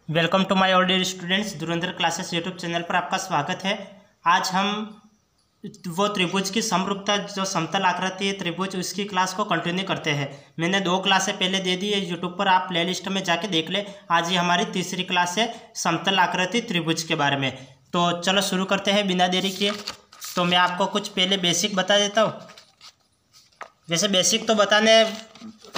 Welcome to my all dear students. Dhurandhar classes YouTube channel पर आपका स्वागत है। आज हम वो त्रिभुज की समरूपता जो समतल आकृति है त्रिभुज उसकी क्लास को कंटिन्यू करते हैं। मैंने 2 क्लासें पहले दे दी है, यूट्यूब पर आप प्लेलिस्ट में जाके देख ले। आज ये हमारी तीसरी क्लास है समतल आकृति त्रिभुज के बारे में। तो चलो शुरू करते हैं बिना देरी किए। तो मैं आपको कुछ पहले बेसिक बता देता हूँ। वैसे बेसिक तो बताने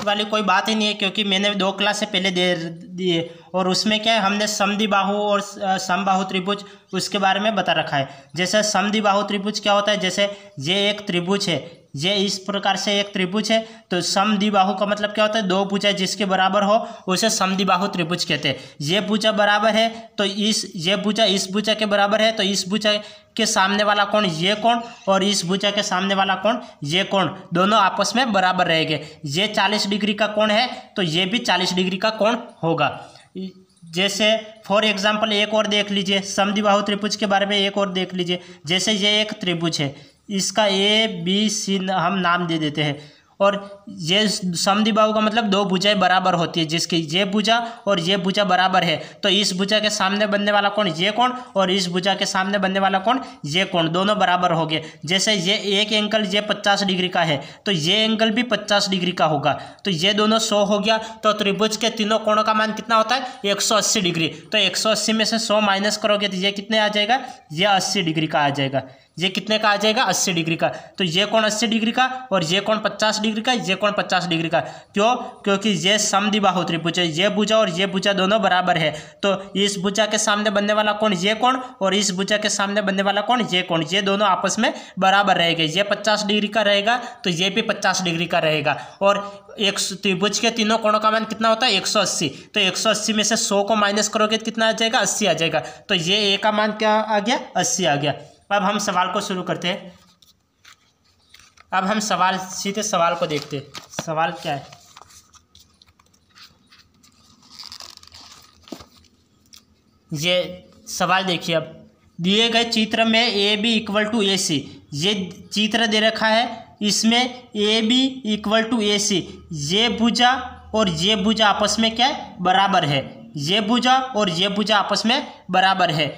वाली कोई बात ही नहीं है, क्योंकि मैंने 2 क्लासें पहले दे दी है और उसमें क्या है, हमने समद्विबाहु और समबाहु त्रिभुज उसके बारे में बता रखा है। जैसे समद्विबाहु त्रिभुज क्या होता है, जैसे ये एक त्रिभुज है, ये इस प्रकार से एक त्रिभुज है, तो समद्विबाहु का मतलब क्या होता है, 2 भुजा जिसके बराबर हो उसे समद्विबाहु त्रिभुज कहते हैं। ये भुजा बराबर है तो ये भुजा इस भुजा के बराबर है, तो इस भुजा के सामने वाला कोण ये कोण और इस भुजा के सामने वाला कोण ये कोण दोनों आपस में बराबर रहेंगे। ये 40 डिग्री का कोण है तो ये भी 40 डिग्री का कोण होगा। जैसे फॉर एग्जांपल एक और देख लीजिए, समद्विबाहु त्रिभुज के बारे में एक और देख लीजिए। जैसे ये एक त्रिभुज है, इसका ABC हम नाम दे देते हैं, और ये समद्विबाहु का मतलब 2 भुजाएं बराबर होती है, जिसकी ये भुजा और ये भुजा बराबर है, तो इस भुजा के सामने बनने वाला कोण ये कोण और इस भुजा के सामने बनने वाला कोण ये कोण दोनों बराबर हो गए। जैसे ये एक एंगल ये 50 डिग्री का है तो ये एंगल भी 50 डिग्री का होगा, तो ये दोनों 100 हो गया। तो त्रिभुज के तीनों कोणों का मान कितना होता है, 180 डिग्री। तो 180 में से 100 माइनस करोगे तो ये कितने आ जाएगा, ये 80 डिग्री का आ जाएगा। ये कितने का आ जाएगा, 80 डिग्री का। तो ये कोण 80 डिग्री का और ये कोण 50 डिग्री का, ये कोण 50 डिग्री का। क्यों? क्योंकि ये समद्विबाहु त्रिभुज है, ये भुजा और ये भुजा दोनों बराबर है, तो इस भुजा के सामने बनने वाला कोण ये कोण और इस भुजा के सामने बनने वाला कोण ये कोण, ये दोनों आपस में बराबर रहेंगे। ये 50 डिग्री का रहेगा तो ये भी 50 डिग्री का रहेगा। और एक त्रिभुज के तीनों कोणों का मान कितना होता है, 180। तो 180 में से 100 को माइनस करोगे तो कितना आ जाएगा, 80 आ जाएगा। तो ये ए का मान क्या आ गया, 80 आ गया। अब हम सवाल को शुरू करते हैं। अब हम सीधे सवाल को देखते हैं। सवाल क्या है, ये सवाल देखिए। अब दिए गए चित्र में AB = AC, ये चित्र दे रखा है, इसमें AB = AC, ये भुजा और ये भुजा आपस में क्या है, बराबर है। ये भुजा और ये भुजा आपस में बराबर है,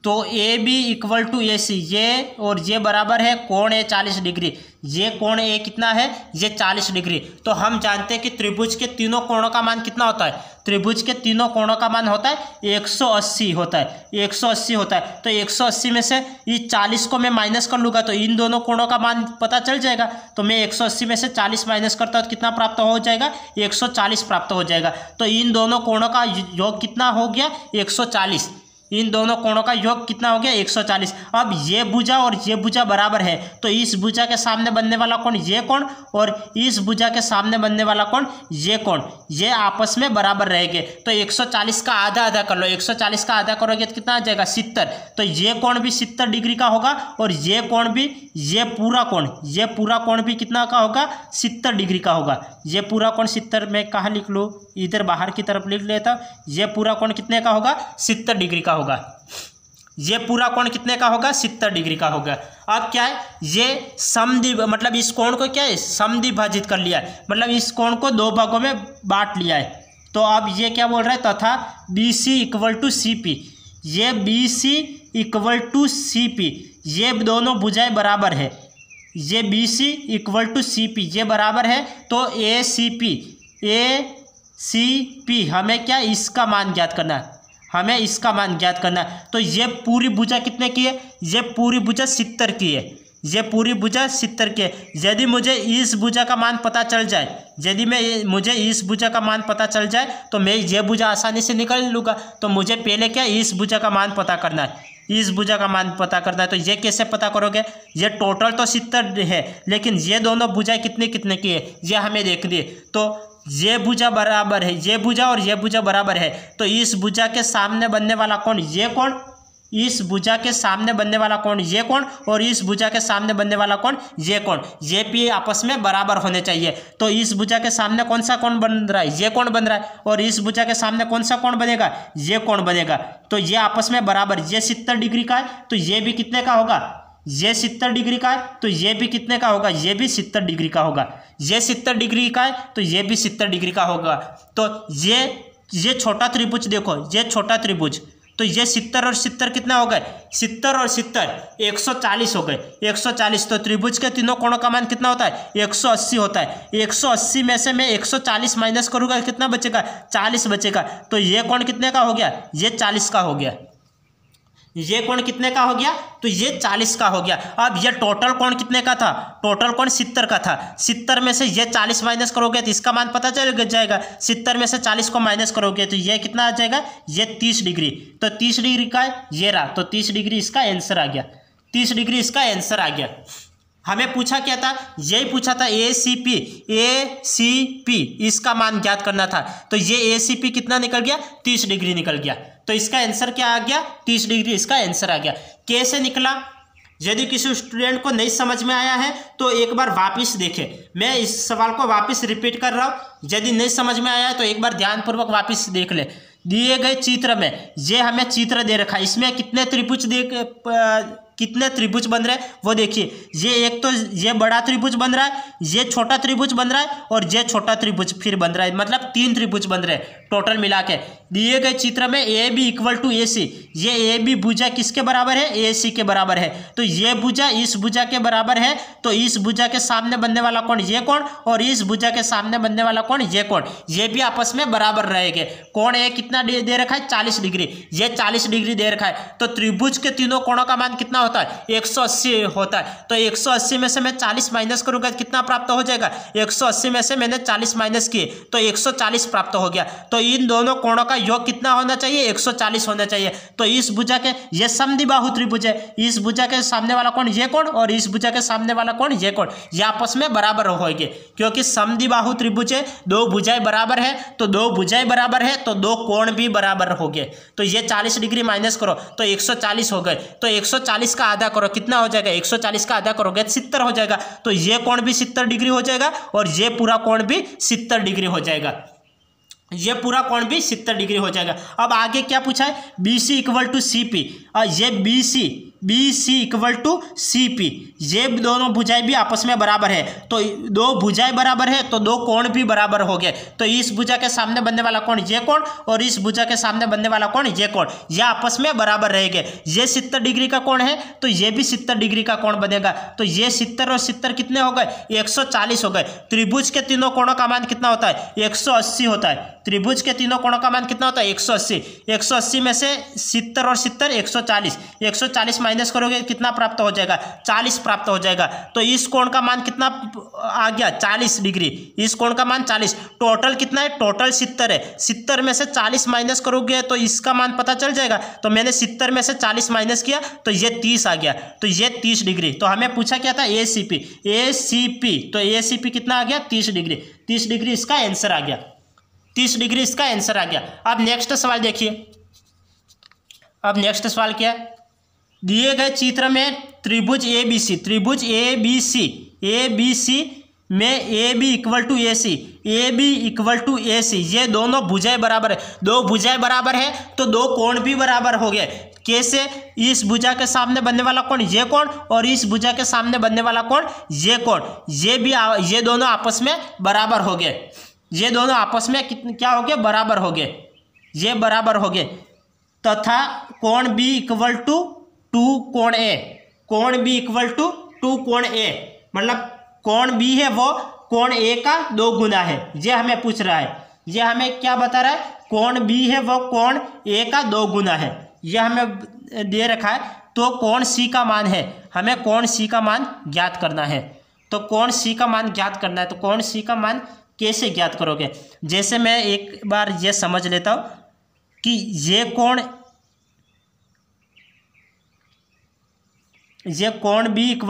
तो AB = AC, ये और ये बराबर है। कोण है 40 डिग्री, ये कोण ए कितना है, ये 40 डिग्री। तो हम जानते हैं कि त्रिभुज के तीनों कोणों का मान कितना होता है, त्रिभुज के तीनों कोणों का मान होता है 180 होता है, 180 होता है। तो 180 में से इस 40 को मैं माइनस कर लूँगा तो इन दोनों कोणों का मान पता चल जाएगा। तो मैं 180 में से 40 माइनस करता हूँ तो कितना प्राप्त हो जाएगा, 140 प्राप्त हो जाएगा। तो इन दोनों कोणों का योग कितना हो गया, 140। इन दोनों कोणों का योग कितना हो गया, 140। अब ये भुजा और ये भुजा बराबर है, तो इस भुजा के सामने बनने वाला कोण ये कोण और इस भुजा के सामने बनने वाला कोण ये कोण, ये आपस में बराबर रहेंगे। तो 140 का आधा आधा कर लो, 140 का आधा करोगे तो कितना आ जाएगा, 70। तो ये कोण भी 70 डिग्री का होगा और ये कोण भी, ये पूरा कोण भी कितना का होगा, 70 डिग्री का होगा। ये पूरा कोण 70 में कहाँ लिख लूँ, इधर बाहर की तरफ लिख लेता। ये पूरा कोण कितने का होगा, 70 डिग्री का होगा। ये पूरा कोण कितने का होगा, 70 डिग्री का होगा। अब क्या है, ये मतलब इस कोण को क्या है, समद्विभाजित कर लिया है, मतलब इस कोण को 2 भागों में बांट लिया है। तो अब ये क्या बोल रहा है, तथा BC = CP, ये BC = CP, ये दोनों भुजाएं बराबर है। ये BC = CP, ये बराबर है। तो ACP हमें क्या, इसका मान ज्ञात करना है, हमें इसका मान ज्ञात करना है। तो ये पूरी भुजा कितने की है, ये पूरी भुजा 70 की है, ये पूरी भुजा 70 की है। यदि मुझे इस भुजा का मान पता चल जाए, मुझे इस भुजा का मान पता चल जाए तो मैं ये भुजा आसानी से निकाल लूँगा। तो मुझे पहले क्या, इस भुजा का मान पता करना है, इस भुजा का मान पता करना है। तो ये कैसे पता करोगे, ये टोटल तो 70 है, लेकिन ये दोनों भुजाएं कितने कितने की है ये हमें देखनी है। तो ये भुजा बराबर है, ये भुजा और ये भुजा बराबर है, तो इस भुजा के सामने बनने वाला कोण ये कोण, इस भुजा के सामने बनने वाला कोण ये कोण और इस भुजा के सामने बनने वाला कोण ये कोण, ये भी आपस में बराबर होने चाहिए। तो इस भुजा के सामने कौन सा कोण बन रहा है, ये कोण बन रहा है, और इस भुजा के सामने कौन सा कोण बनेगा, ये कोण बनेगा। तो ये आपस में बराबर, ये 70 डिग्री का है तो ये भी कितने का होगा, ये 70 डिग्री का है तो ये भी कितने का होगा, ये भी 70 डिग्री का होगा। ये 70 डिग्री का है तो ये भी 70 डिग्री का होगा। तो ये ये छोटा त्रिभुज देखो, ये छोटा त्रिभुज, तो ये 70 और 70 कितना हो गए, 70 और 70 140 हो गए, 140। तो त्रिभुज के तीनों कोणों का मान कितना होता है, 180 होता है। 180 में से मैं 140 माइनस करूँगा, कितना बचेगा, 40 बचेगा। तो ये कोण कितने का हो गया, ये 40 का हो गया। ये कोण कितने का हो गया, तो ये 40 का हो गया। अब ये टोटल कोण कितने का था, टोटल कोण 70 का था। 70 में से ये 40 माइनस करोगे तो इसका मान पता चल जाएगा। 70 में से 40 को माइनस करोगे तो ये कितना आ जाएगा, ये 30 डिग्री। तो 30 डिग्री का ये रहा, तो 30 डिग्री इसका आंसर आ गया। 30 डिग्री इसका आंसर आ गया। हमें पूछा क्या था, यही पूछा था ACP इसका मान ज्ञात करना था। तो ये ACP कितना निकल गया, 30 डिग्री निकल गया। तो इसका आंसर क्या आ गया, 30 डिग्री इसका आंसर आ गया। कैसे निकला, यदि किसी स्टूडेंट को नहीं समझ में आया है तो एक बार वापस देखें। मैं इस सवाल को वापस रिपीट कर रहा हूँ, यदि नहीं समझ में आया है तो एक बार ध्यानपूर्वक वापस देख ले। दिए गए चित्र में ये हमें चित्र दे रखा है, इसमें कितने त्रिभुज बन रहे हैं वो देखिए। ये एक तो ये बड़ा त्रिभुज बन रहा है, ये छोटा त्रिभुज बन रहा है और ये छोटा त्रिभुज फिर बन रहा है, मतलब 3 त्रिभुज बन रहे हैं टोटल मिला के। दिए गए चित्र में AB = AC, ये AB भुजा किसके बराबर है, AC के बराबर है। तो ये भुजा इस भुजा के बराबर है, तो इस भुजा के सामने बनने वाला कोण ये कोण और इस भुजा के सामने बनने वाला कोण ये कोण, ये भी आपस में बराबर रहेंगे। कोण A कितना दे रखा है, 40 डिग्री, ये 40 डिग्री दे रखा है। तो त्रिभुज के तीनों कोणों का मान कितना होता है, 180 होता है। तो 180 में से मैं 40 माइनस करूंगा, कितना प्राप्त हो जाएगा, 180 में से मैंने 40 माइनस किए तो 140 प्राप्त हो गया। तो इन दोनों कोणों का योग कितना होना चाहिए, 140 होना चाहिए। तो इस भुजा के, ये समद्विबाहु त्रिभुज है, इस भुजा के सामने वाला कोण ये कोण और इस भुजा के सामने वाला कोण ये कोण, ये आपस में बराबर होंगे, क्योंकि समद्विबाहु त्रिभुज है, 2 भुजाएं बराबर है, तो 2 भुजाएं बराबर है तो 2 कोण भी बराबर हो गए। तो ये 40 डिग्री माइनस करो तो 140 हो गए। तो 140 का आधा करो, कितना हो जाएगा, 140 का आधा करोगे 70 हो जाएगा। तो ये कोण भी 70 डिग्री हो जाएगा और ये पूरा कोण भी 70 डिग्री हो जाएगा, ये पूरा कोण भी 70 डिग्री हो जाएगा। अब आगे क्या पूछा है, BC = CP, ये BC = CP, ये दोनों भुजाएं भी आपस में बराबर है। तो 2 भुजाएं बराबर है तो 2 कोण भी बराबर हो गए। तो इस भुजा के सामने बनने वाला कोण ये कोण और इस भुजा के सामने बनने वाला कोण ये कोण, ये आपस में बराबर रहेंगे। ये 70 डिग्री का कोण है तो ये भी 70 डिग्री का कोण बनेगा। तो ये 70 और 70 कितने हो गए, 140 हो गए। त्रिभुज के तीनों कोणों का मान कितना होता है, 180 होता है। त्रिभुज के तीनों कोणों का मान कितना होता है, 180। 180 में से 70 और 70 140, 140 माइनस करोगे कितना प्राप्त हो जाएगा, 40 प्राप्त हो जाएगा। तो इस कोण का मान कितना आ गया, 40 डिग्री। इस कोण का मान 40, टोटल कितना है, टोटल 70 है। 70 में से 40 माइनस करोगे तो इसका मान पता चल जाएगा। तो मैंने 70 में से 40 माइनस किया तो ये 30 आ गया, तो ये 30 डिग्री। तो हमें पूछा क्या था, ACP, तो ACP कितना आ गया, 30 डिग्री। 30 डिग्री इसका आंसर आ गया, 30 डिग्री इसका आंसर आ गया। अब नेक्स्ट सवाल देखिए। अब नेक्स्ट सवाल क्या है, दिए गए चित्र में त्रिभुज ABC में AB = AC, ये दोनों भुजाएं बराबर है। 2 भुजाएं बराबर है तो 2 कोण भी बराबर हो गए। कैसे, इस भुजा के सामने बनने वाला कोण ये कोण और इस भुजा के सामने बनने वाला कोण ये कोण, ये दोनों आपस में बराबर हो गए। ये दोनों आपस में क्या हो गए, बराबर हो गए, ये बराबर हो गए। तथा कोण B = 2 कोण A, कोण B = 2 कोण A, मतलब कोण B है वो कोण A का 2 गुना है। ये हमें पूछ रहा है, ये हमें क्या बता रहा है, कोण B है वो कोण A का 2 गुना है, ये हमें दे रखा है। तो कोण C का मान है, हमें कोण C का मान ज्ञात करना है। तो कोण C का मान ज्ञात करना है, तो कोण C का मान कैसे ज्ञात करोगे, जैसे मैं एक बार ये समझ लेता हूँ कि ये कोण B =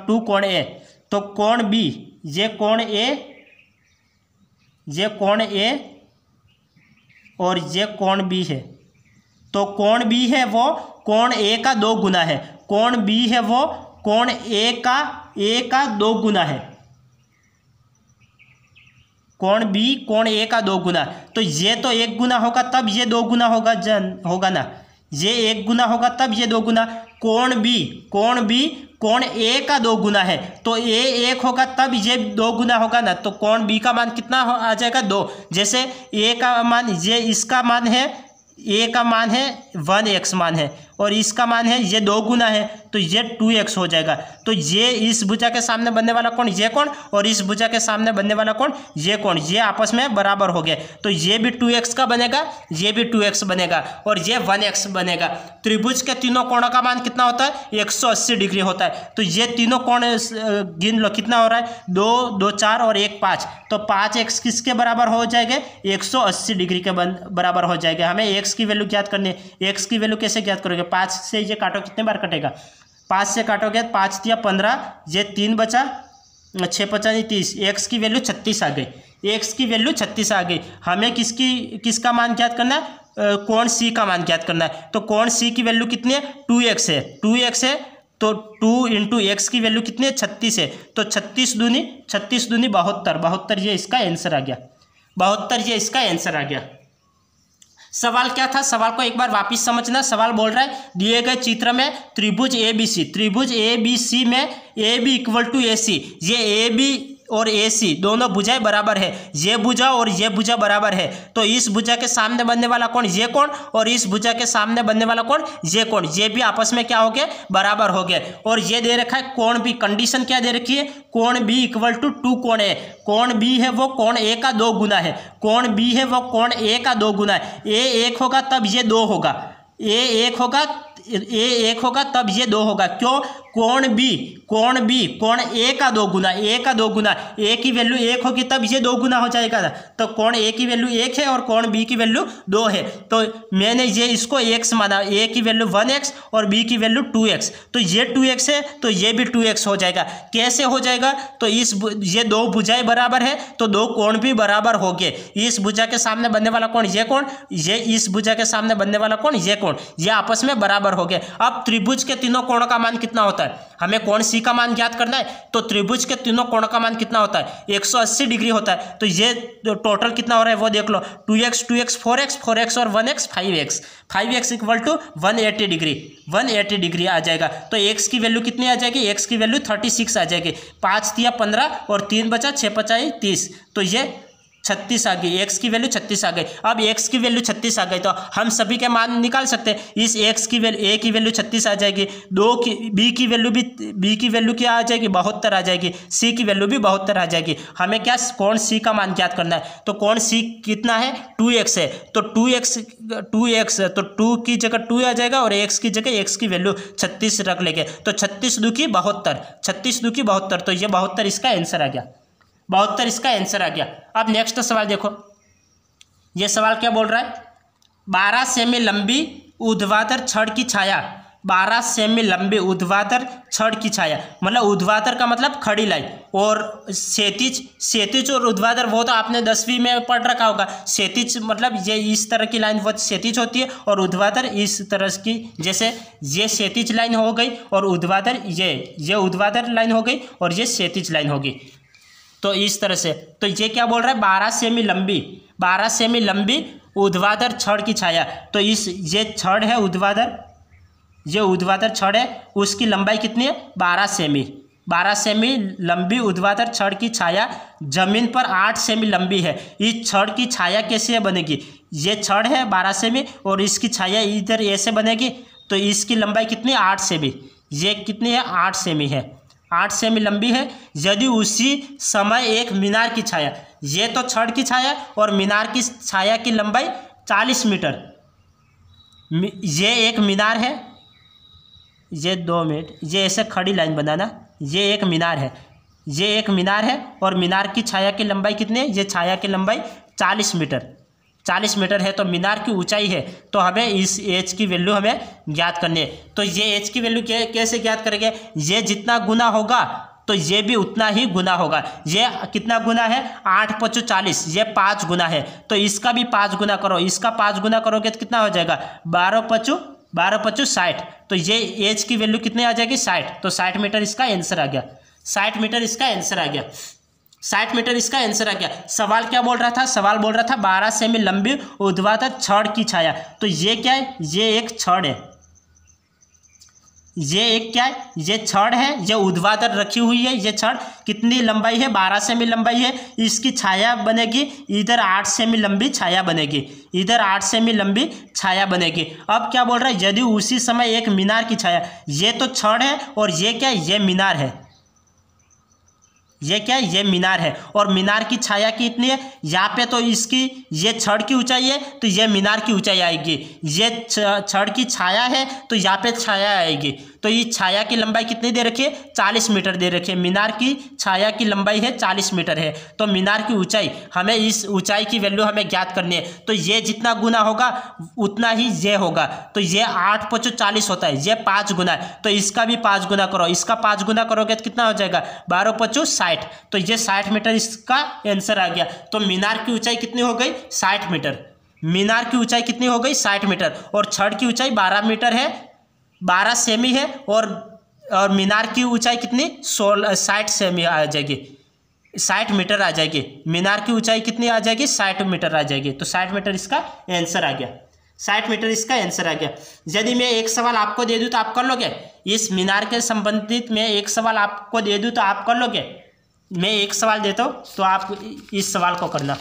2 कोण A, तो कोण B, ये कोण A और ये कोण B है। तो कोण B है वो कोण A का 2 गुना है, कोण B है वो कोण A का 2 गुना है, कोण B कोण A का 2 गुना। तो ये तो 1 गुना होगा तब ये 2 गुना होगा ना, ये 1 गुना होगा तब ये 2 गुना। कोण B कोण ए का 2 गुना है, तो ए 1 होगा तब ये 2 गुना होगा ना, तो कोण बी का मान कितना आ जाएगा 2। जैसे ए का मान, ये इसका मान है, ए का मान है 1x मान है और इसका मान है ये 2 गुना है, तो ये 2x हो जाएगा। तो ये इस भुजा के सामने बनने वाला कोण ये कोण और इस भुजा के सामने बनने वाला कोण ये कोण, ये आपस में बराबर हो गए, तो ये भी 2x का बनेगा, ये भी 2x बनेगा और ये 1x बनेगा। त्रिभुज के तीनों कोणों का मान कितना होता है 180 डिग्री होता है। तो ये तीनों कोण गिन लो कितना हो रहा है 2 2 4 और 1 5, तो 5x किसके बराबर हो जाएंगे 180 डिग्री के बराबर हो जाएंगे। हमें x की वैल्यू ज्ञात करनी है। x की वैल्यू कैसे ज्ञात करोगे, 5 से ये काटो कितने बार कटेगा, 5 से काटोगे 5 तिया 15, ये 3 बचा, 6 5 30, x की वैल्यू 36 आ गई, x की वैल्यू 36 आ गई। हमें किसका मान ज्ञात करना है, कोण c का मान ज्ञात करना है। तो कोण c की वैल्यू कितनी है 2x है, 2x है तो 2 इंटू एक्स की वैल्यू कितनी है 36 है, तो 36 दूनी 72, 72 ये इसका आंसर आ गया, 72 ये इसका आंसर आ गया। सवाल क्या था, सवाल को एक बार वापस समझना। सवाल बोल रहा है दिए गए चित्र में त्रिभुज ए बी सी में A B equal to A सी, ये ए बी और ए सी दोनों भुजाएं बराबर है, ये भुजा और ये भुजा बराबर है, तो इस भुजा के सामने बनने वाला कोण ये कोण और इस भुजा के सामने बनने वाला कोण ये कोण, ये भी आपस में क्या हो गए बराबर हो गए। और ये दे रखा है कोण बी, कंडीशन क्या दे रखी है, कोण बी इक्वल टू 2 कोण ए, कोण बी है वो कोण ए का 2 गुना है, कोण बी है वो कोण ए का 2 गुना है। ए 1 होगा तब ये 2 होगा, ए 1 होगा तब ये 2 होगा, क्यों, कोण बी कोण ए का 2 गुना, ए की वैल्यू 1 होगी तब ये 2 गुना हो जाएगा ना, तो कोण ए की वैल्यू 1 है और कोण बी की वैल्यू 2 है, तो मैंने ये इसको x माना, ए की वैल्यू 1x और बी की वैल्यू 2x, तो ये 2x है तो ये भी 2x हो जाएगा। कैसे हो जाएगा, तो ये 2 भुजाएं बराबर है तो 2 कोण भी बराबर हो गए। इस भुजा के सामने बनने वाला कोण ये कोण, ये इस भुजा के सामने बनने वाला कोण ये कोण, ये आपस में बराबर हो गए। अब त्रिभुज के तीनों कोणों का मान कितना होता है, हमें कोण सी का मान ज्ञात करना है, तो त्रिभुज के तीनों कोणों का मान कितना होता है 180 डिग्री होता है। तो ये टोटल कितना हो रहा है वो देख लो, 2x 4x और 1x 5x equal to 180 degree आ जाएगा। तो x की वैल्यू कितनी आ जाएगी, x की वैल्यू 36 आ जाएगी, 5 तिया 15 और 3 बचा 6 5 30, तो ये 36 आ गई, x की वैल्यू 36 आ गई। अब x की वैल्यू 36 आ गई तो हम सभी के मान निकाल सकते हैं। इस x की वैल्यू a की वैल्यू 36 आ जाएगी, b की वैल्यू क्या आ जाएगी 72 आ जाएगी, c की वैल्यू भी 72 आ जाएगी। हमें क्या कोण c का मान ज्ञात करना है, तो कोण c कितना है 2x है, तो 2x तो 2 की जगह 2 आ जाएगा और x की जगह x की वैल्यू 36 रख लेंगे, तो 36 2 की 72, तो ये 72 इसका आंसर आ गया, 72 इसका आंसर आ गया। अब नेक्स्ट सवाल देखो, ये सवाल क्या बोल रहा है, 12 सेमी लंबी ऊर्ध्वाधर छड़ की छाया, 12 सेमी लंबी ऊर्ध्वाधर छड़ की छाया, मतलब ऊर्ध्वाधर का मतलब खड़ी लाइन, और क्षैतिज और ऊर्ध्वाधर वो तो आपने 10वीं में पढ़ रखा होगा। क्षैतिज मतलब ये इस तरह की लाइन वो क्षैतिज होती है और ऊर्ध्वाधर इस तरह की, जैसे ये क्षैतिज लाइन हो गई और ऊर्ध्वाधर ये ऊर्ध्वाधर लाइन हो गई और ये क्षैतिज लाइन होगी, तो इस तरह से। तो ये क्या बोल रहा है 12 सेमी लंबी ऊर्ध्वाधर छड़ की छाया, तो ये छड़ है ऊर्ध्वाधर छड़ है, उसकी लंबाई कितनी है 12 सेमी लंबी ऊर्ध्वाधर छड़ की छाया जमीन पर 8 सेमी लंबी है। इस छड़ की छाया कैसे बनेगी, ये छड़ है 12 सेमी और इसकी छाया इधर ऐसे बनेगी, तो इसकी लंबाई कितनी 8 सेमी, ये कितनी है 8 सेमी है, 8 सेमी लंबी है। यदि उसी समय एक मीनार की छाया, ये तो छड़ की छाया और मीनार की छाया की लंबाई 40 मीटर, ये एक मीनार है, ये 2 मिनट, ये ऐसे खड़ी लाइन बनाना, ये एक मीनार है और मीनार की छाया की लंबाई कितनी है, ये छाया की लंबाई 40 मीटर है, तो मीनार की ऊंचाई है, तो हमें इस एच की वैल्यू हमें ज्ञात करनी है। तो ये एच की वैल्यू कैसे ज्ञात करेंगे, ये जितना गुना होगा तो ये भी उतना ही गुना होगा। ये कितना गुना है 8 5 40, ये 5 गुना है, तो इसका भी 5 गुना करो, इसका 5 गुना करोगे तो कितना हो जाएगा 12 5 60, तो ये एच की वैल्यू कितनी आ जाएगी 60, तो 60 मीटर इसका आंसर आ गया, 60 मीटर इसका आंसर आ गया, 60 मीटर इसका आंसर आ गया। सवाल क्या बोल रहा था, सवाल बोल रहा था 12 सेमी लंबी ऊर्ध्वाधर छड़ की छाया, तो ये क्या है, ये एक छड़ है, ये एक क्या है, ये छड़ है, ये ऊर्ध्वाधर रखी हुई है। ये छड़ कितनी लंबाई है, 12 सेमी लंबाई है। इसकी छाया बनेगी इधर 8 सेमी लंबी छाया बनेगी, इधर 8 सेमी लंबी छाया बनेगी। अब क्या बोल रहा है, यदि उसी समय एक मीनार की छाया, ये तो छड़ है और ये क्या है, ये मीनार है। ये क्या है, ये मीनार है और मीनार की छाया कितनी है, यहाँ पे तो इसकी ये छड़ की ऊंचाई है तो ये मीनार की ऊंचाई आएगी। ये छड़ की छाया है तो यहाँ पे छाया आएगी। तो ये छाया की लंबाई कितनी दे रखी है, 40 मीटर दे रखी है। मीनार की छाया की लंबाई है 40 मीटर है। तो मीनार की ऊंचाई, हमें इस ऊंचाई की वैल्यू हमें ज्ञात करनी है। तो ये जितना गुना होगा उतना ही ये होगा। तो ये 8 × 40 होता है, ये 5 गुना है। तो इसका भी 5 गुना करो, इसका 5 गुना करोगे तो कितना हो जाएगा, 12 × 5 60। तो ये 60 मीटर इसका आंसर आ गया। तो मीनार की ऊंचाई कितनी हो गई, 60 मीटर। मीनार की ऊंचाई कितनी हो गई, 60 मीटर। और छड़ की ऊंचाई 12 मीटर है, 12 सेमी है। और मीनार की ऊंचाई कितनी, 60 सेमी आ जाएगी, 60 मीटर आ जाएगी। मीनार की ऊंचाई कितनी आ जाएगी, 60 मीटर आ जाएगी। तो 60 मीटर इसका आंसर आ गया, 60 मीटर इसका आंसर आ गया। यदि मैं एक सवाल आपको दे दूं तो आप कर लोगे, इस मीनार के संबंधित में एक सवाल आपको दे दूं तो आप कर लोगे। मैं एक सवाल देता हूँ तो आप इस सवाल को करना।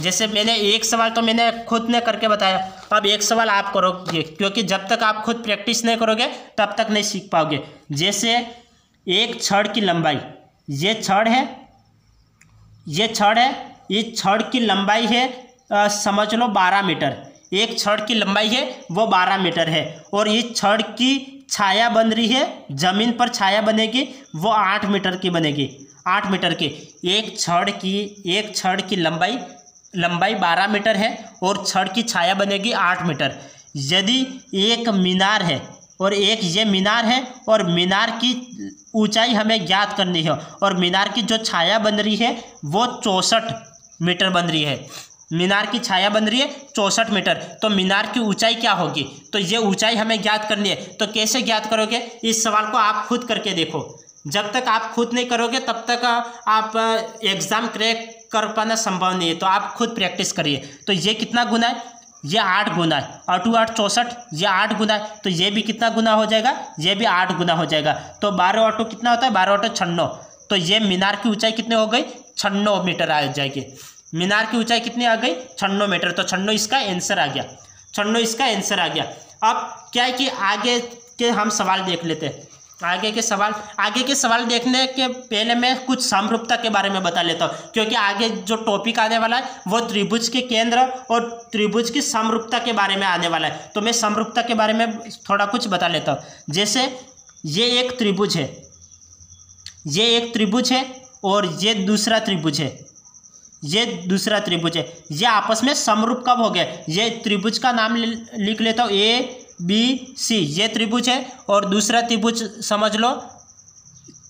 जैसे मैंने एक सवाल तो मैंने खुद ने करके बताया, अब एक सवाल आप करोगे, क्योंकि जब तक आप खुद प्रैक्टिस नहीं करोगे तब तक नहीं सीख पाओगे। जैसे एक छड़ की लंबाई, ये छड़ है, ये छड़ है, इस छड़ की लंबाई है समझ लो 12 मीटर। एक छड़ की लंबाई है वो 12 मीटर है। और इस छड़ की छाया बन रही है, जमीन पर छाया बनेगी वो 8 मीटर की बनेगी, 8 मीटर की। एक छड़ की लंबाई 12 मीटर है और छड़ की छाया बनेगी 8 मीटर। यदि एक मीनार है और एक ये मीनार है और मीनार की ऊंचाई हमें ज्ञात करनी है और मीनार की जो छाया बन रही है वो 64 मीटर बन रही है। मीनार की छाया बन रही है 64 मीटर। तो मीनार की ऊंचाई क्या होगी, तो ये ऊंचाई हमें ज्ञात करनी है। तो कैसे ज्ञात करोगे, इस सवाल को आप खुद करके देखो। जब तक आप खुद नहीं करोगे तब तक आप एग्ज़ाम क्रैक कर पाना संभव नहीं है। तो आप खुद प्रैक्टिस करिए। तो ये कितना गुना है, ये 8 गुना है, 8 × 8 64, ये 8 गुना है। तो ये भी कितना गुना हो जाएगा, ये भी 8 गुना हो जाएगा। तो 12 × 8 कितना होता है, 12 × 8 96। तो ये मीनार की ऊंचाई कितनी हो गई, 96 मीटर आ जाएगी। मीनार की ऊंचाई कितनी आ गई, 96 मीटर। तो 96 इसका आंसर आ गया, 96 इसका आंसर आ गया। अब क्या है कि आगे के हम सवाल देख लेते हैं। आगे के सवाल देखने के पहले मैं कुछ समरूपता के बारे में बता लेता हूँ, क्योंकि आगे जो टॉपिक आने वाला है वो त्रिभुज के केंद्र और त्रिभुज की समरूपता के बारे में आने वाला है। तो मैं समरूपता के बारे में थोड़ा कुछ बता लेता हूँ। जैसे ये एक त्रिभुज है, ये एक त्रिभुज है और ये दूसरा त्रिभुज है, ये दूसरा त्रिभुज है। ये आपस में समरूप कब हो गए, ये त्रिभुज का नाम लिख लेता हूँ, ABC। ये त्रिभुज है और दूसरा त्रिभुज समझ लो,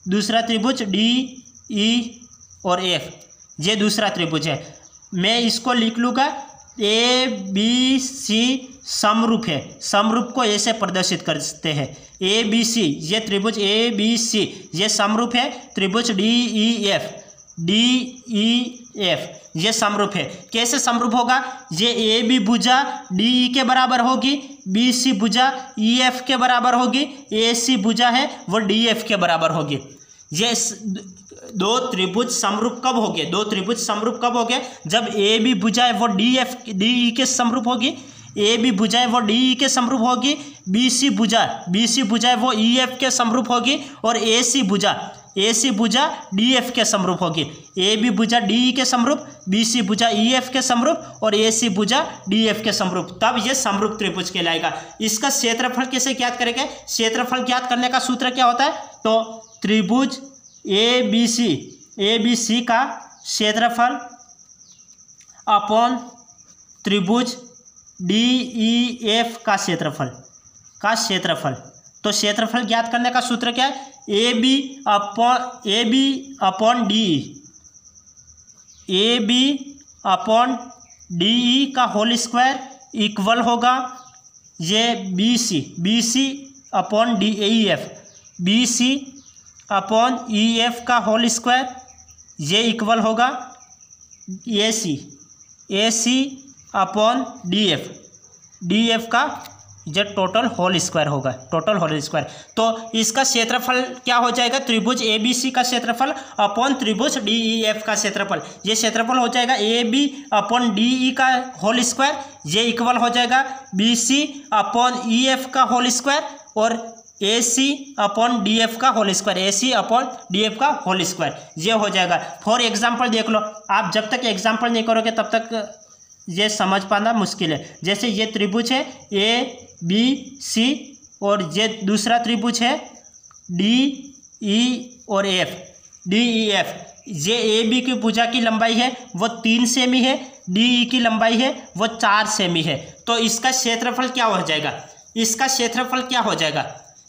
दूसरा त्रिभुज DE और F, ये दूसरा त्रिभुज है। मैं इसको लिख लूँगा ABC समरूप है। समरूप को ऐसे प्रदर्शित करते हैं, ABC, ये त्रिभुज ABC ये समरूप है। त्रिभुज DEF ये समरूप है। कैसे समरूप होगा, ये AB भुजा DE के बराबर होगी, BC भुजा EF के बराबर होगी, AC भुजा है वो DF के बराबर होगी। ये दो त्रिभुज समरूप कब हो गए, दो त्रिभुज समरूप कब हो गए, जब AB भुजा है वो DE के समरूप होगी, AB भुजा है वो DE के समरूप होगी, BC भुजा है वो EF के समरूप होगी और AC भुजा DF के समरूप होगी। AB भुजा DE के समरूप, BC भुजा EF के समरूप और AC भुजा DF के समरूप, तब ये समरूप त्रिभुज कहलाएगा। इसका क्षेत्रफल कैसे ज्ञात करेंगे, क्षेत्रफल ज्ञात करने का सूत्र क्या होता है, तो त्रिभुज ABC का क्षेत्रफल अपॉन त्रिभुज DEF का क्षेत्रफल। तो क्षेत्रफल ज्ञात करने का सूत्र क्या है, AB अपॉन DE का होल स्क्वायर इक्वल होगा ये BC upon DEF, BC upon EF का होल स्क्वायर, ये इक्वल होगा AC अपॉन DF का ये टोटल होल स्क्वायर होगा, टोटल होल स्क्वायर। तो इसका क्षेत्रफल क्या हो जाएगा, त्रिभुज ए बी सी का क्षेत्रफल अपॉन त्रिभुज डी ई एफ का क्षेत्रफल। ये क्षेत्रफल हो जाएगा A B upon D E का होल स्क्वायर, ये इक्वल हो जाएगा B C upon E F का होल स्क्वायर और A C upon D F का whole square, A C upon D F का होल स्क्वायर, ये हो जाएगा। फॉर एग्जाम्पल देख लो, आप जब तक एग्जाम्पल नहीं करोगे तब तक ये समझ पाना मुश्किल है। जैसे ये त्रिभुज है ए बी सी और ये दूसरा त्रिभुज है डी ई और एफ, डी ई एफ। ये ए बी की भुजा की लंबाई है वो 3 सेमी है, डी ई की लंबाई है वो 4 सेमी है। तो इसका क्षेत्रफल क्या हो जाएगा, इसका क्षेत्रफल क्या हो जाएगा,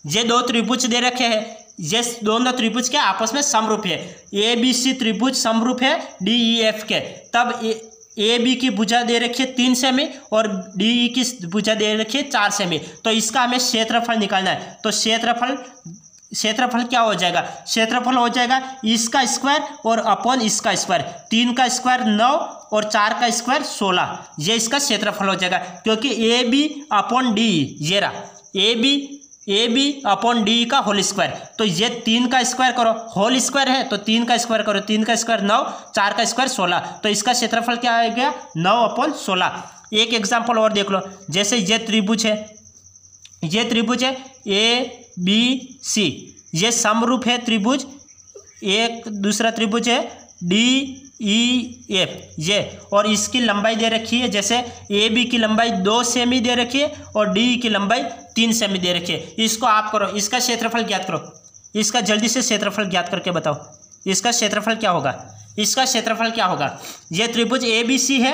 ये दो त्रिभुज दे रखे हैं, ये दोनों त्रिभुज के आपस में समरूप है, ए बी सी त्रिभुज समरूप है डी ई एफ के, तब ए बी की भुजा दे रखी है 3 सेमी और डी ई की भुजा दे रखी है 4 सेमी। तो इसका हमें क्षेत्रफल निकालना है। तो क्षेत्रफल क्या हो जाएगा, क्षेत्रफल हो जाएगा इसका स्क्वायर और अपॉन इसका स्क्वायर, 3 का स्क्वायर 9 और 4 का स्क्वायर 16, ये इसका क्षेत्रफल हो जाएगा। क्योंकि A B upon D E, ये रहा ए बी अपॉन डी का होल स्क्वायर, तो ये 3 का स्क्वायर करो, होल स्क्वायर है तो 3 का स्क्वायर करो, 3 का स्क्वायर 9, 4 का स्क्वायर 16, तो इसका क्षेत्रफल क्या आ गया 9 अपॉन 16। एक एग्जाम्पल और देख लो, जैसे ये त्रिभुज है ए बी सी, ये समरूप है त्रिभुज, एक दूसरा त्रिभुज है डी ई एफ ये, और इसकी लंबाई दे रखी है, जैसे ए बी की लंबाई 2 सेमी दे रखी है और डी ई की लंबाई 3 सेमी दे रखी है। इसको आप करो, इसका क्षेत्रफल ज्ञात करो, इसका जल्दी से क्षेत्रफल ज्ञात करके बताओ, इसका क्षेत्रफल क्या होगा, इसका क्षेत्रफल क्या होगा। ये त्रिभुज ए बी सी है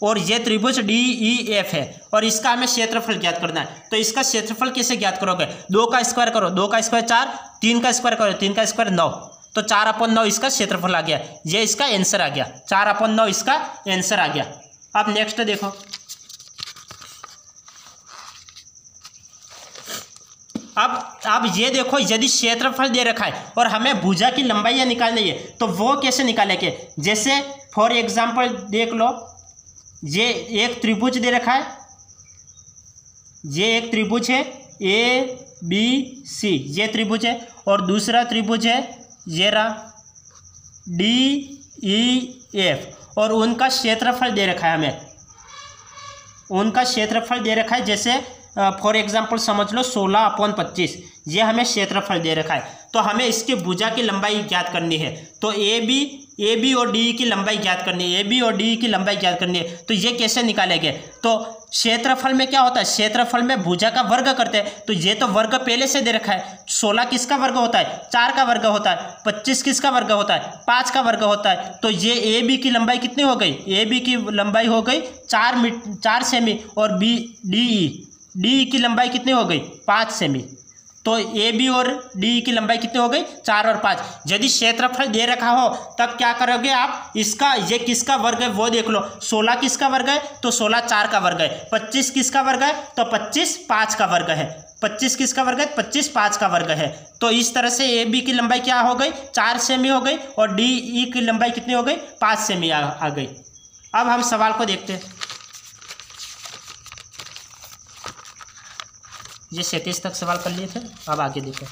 और ये त्रिभुज डी ई एफ है और इसका हमें क्षेत्रफल ज्ञात करना है। तो इसका क्षेत्रफल कैसे ज्ञात करोगे, 2 का स्क्वायर करो, 2 का स्क्वायर 4, 3 का स्क्वायर करो, 3 का स्क्वायर 9, तो 4 अपॉन 9 इसका क्षेत्रफल आ गया, ये इसका आंसर आ गया, 4 अपॉन 9 इसका आंसर आ गया। अब नेक्स्ट देखो, अब ये देखो, यदि क्षेत्रफल दे रखा है और हमें भुजा की लंबाई निकालनी है तो वो कैसे निकालेंगे। जैसे फॉर एग्जांपल देख लो, ये एक त्रिभुज दे रखा है, ये एक त्रिभुज है ए बी सी, ये त्रिभुज है, और दूसरा त्रिभुज है ये रहा डी ई एफ, और उनका क्षेत्रफल दे रखा है, हमें उनका क्षेत्रफल दे रखा है। जैसे फॉर एग्जांपल समझ लो 16 अपॉन 25, ये हमें क्षेत्रफल दे रखा है। तो हमें इसके भुजा की लंबाई ज्ञात करनी है, तो ए बी और डी की लंबाई ज्ञात करनी है, ए बी और डी की लंबाई ज्ञात करनी है। तो ये कैसे निकालेंगे, तो क्षेत्रफल में क्या होता है, क्षेत्रफल में भुजा का वर्ग करते हैं, तो ये तो वर्ग पहले से दे रखा है। 16 किसका वर्ग होता है, 4 का वर्ग होता है, 25 किसका वर्ग होता है, 5 का वर्ग होता है। तो ये ए बी की लंबाई कितनी हो गई, ए बी की लंबाई हो गई 4 सेमी और डी ई की लंबाई कितनी हो गई 5 सेमी। तो ए बी और डी की लंबाई कितनी हो गई 4 और 5। यदि क्षेत्रफल दे रखा हो तब क्या करोगे आप, इसका ये किसका वर्ग है वो देख लो, 16 किसका वर्ग है तो 16 4 का वर्ग है, 25 किसका वर्ग है तो 25 5 का वर्ग है, 25 किसका वर्ग है 25 5 का वर्ग है। तो इस तरह से ए बी की लंबाई क्या हो गई 4 सेमी हो गई और डी ई की लंबाई कितनी हो गई 5 सेमी आ गई। अब हम सवाल को देखते हैं। ये 37 तक सवाल कर लिए थे, अब आगे देखें।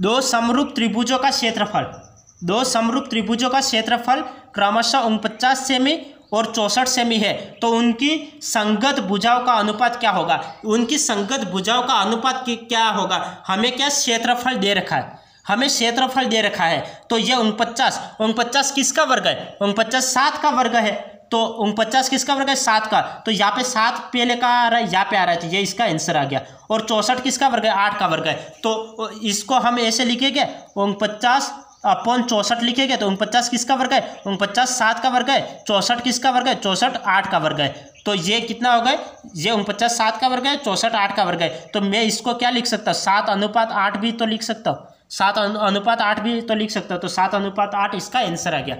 दो समरूप त्रिभुजों का क्षेत्रफल क्रमशः 49 सेमी और 64 सेमी है, तो उनकी संगत भुजाओं का अनुपात क्या होगा। उनकी संगत भुजाओं का अनुपात क्या होगा, हमें क्या क्षेत्रफल दे रखा है, हमें क्षेत्रफल दे रखा है। तो ये 49 किसका वर्ग है, 49 7 का वर्ग है, तो 49 किसका वर्ग है 7 का, तो यहाँ पे 7 पहले का आ रहा है, यहाँ पे आ रहा है, तो ये इसका आंसर आ गया। और 64 किसका वर्ग है 8 का वर्ग है, तो इसको हम ऐसे लिखेंगे 49 अपॉन 64 लिखेंगे, तो 49 किसका वर्ग है 49 7 का वर्ग है, 64 किसका वर्ग है 64 8 का वर्ग है। तो ये कितना हो गया, ये 49 7 का वर्ग है, 64 8 का वर्ग है। तो मैं इसको क्या लिख सकता हूँ 7:8 भी तो लिख सकता हूँ, 7:8 भी तो लिख सकता हूँ। तो 7:8 इसका आंसर आ गया।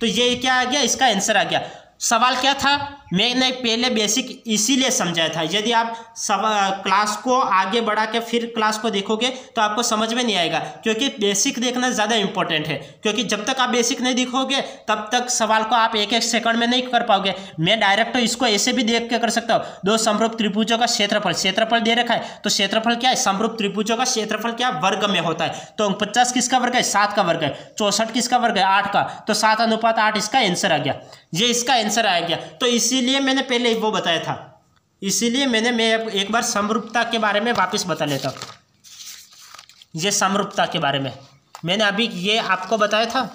तो ये क्या आ गया, इसका आंसर आ गया। सवाल क्या था, मैंने पहले बेसिक इसीलिए समझाया था। यदि आप सब क्लास को आगे बढ़ा के फिर क्लास को देखोगे तो आपको समझ में नहीं आएगा, क्योंकि बेसिक देखना ज़्यादा इंपॉर्टेंट है। क्योंकि जब तक आप बेसिक नहीं दिखोगे तब तक सवाल को आप एक एक सेकंड में नहीं कर पाओगे। मैं डायरेक्ट इसको ऐसे भी देख के कर सकता हूँ, दो समरूप त्रिभुजों का क्षेत्रफल दे रखा है, तो क्षेत्रफल क्या है, समरूप त्रिभुजों का क्षेत्रफल क्या वर्ग में होता है। तो 49 किसका वर्ग है, 7 का वर्ग है। 64 किसका वर्ग है, 8 का। तो 7:8 इसका आंसर आ गया, ये इसका आंसर आ गया। तो इसीलिए मैंने पहले वो बताया था, इसीलिए मैं एक बार समरूपता के बारे में वापस बता लेता हूँ। ये समरूपता के बारे में मैंने अभी ये आपको बताया था।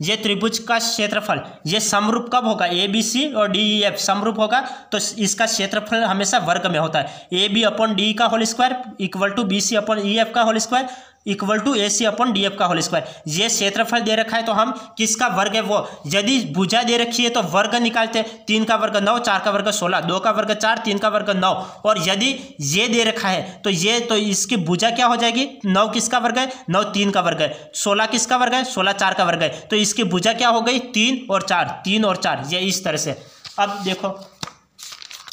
ये त्रिभुज का क्षेत्रफल ये समरूप कब होगा, ए बी सी और डी ई एफ समरूप होगा तो इसका क्षेत्रफल हमेशा वर्ग में होता है। ए बी अपॉन डी का whole square equal to B C upon E F का whole square equal to A C upon D F का होल स्क्वायर। ये क्षेत्रफल दे रखा है तो हम किसका वर्ग है वो, यदि भुजा दे रखी है तो वर्ग निकालते हैं। 3 का वर्ग 9, 4 का वर्ग 16, 2 का वर्ग 4, 3 का वर्ग 9। और यदि ये दे रखा है तो इसकी भुजा क्या हो जाएगी, 9 किसका वर्ग है, 9 3 का वर्ग है। 16 किसका वर्ग है, 16 4 का वर्ग है। तो इसकी भुजा क्या हो गई, 3 और 4, 3 और 4, ये इस तरह से। अब देखो,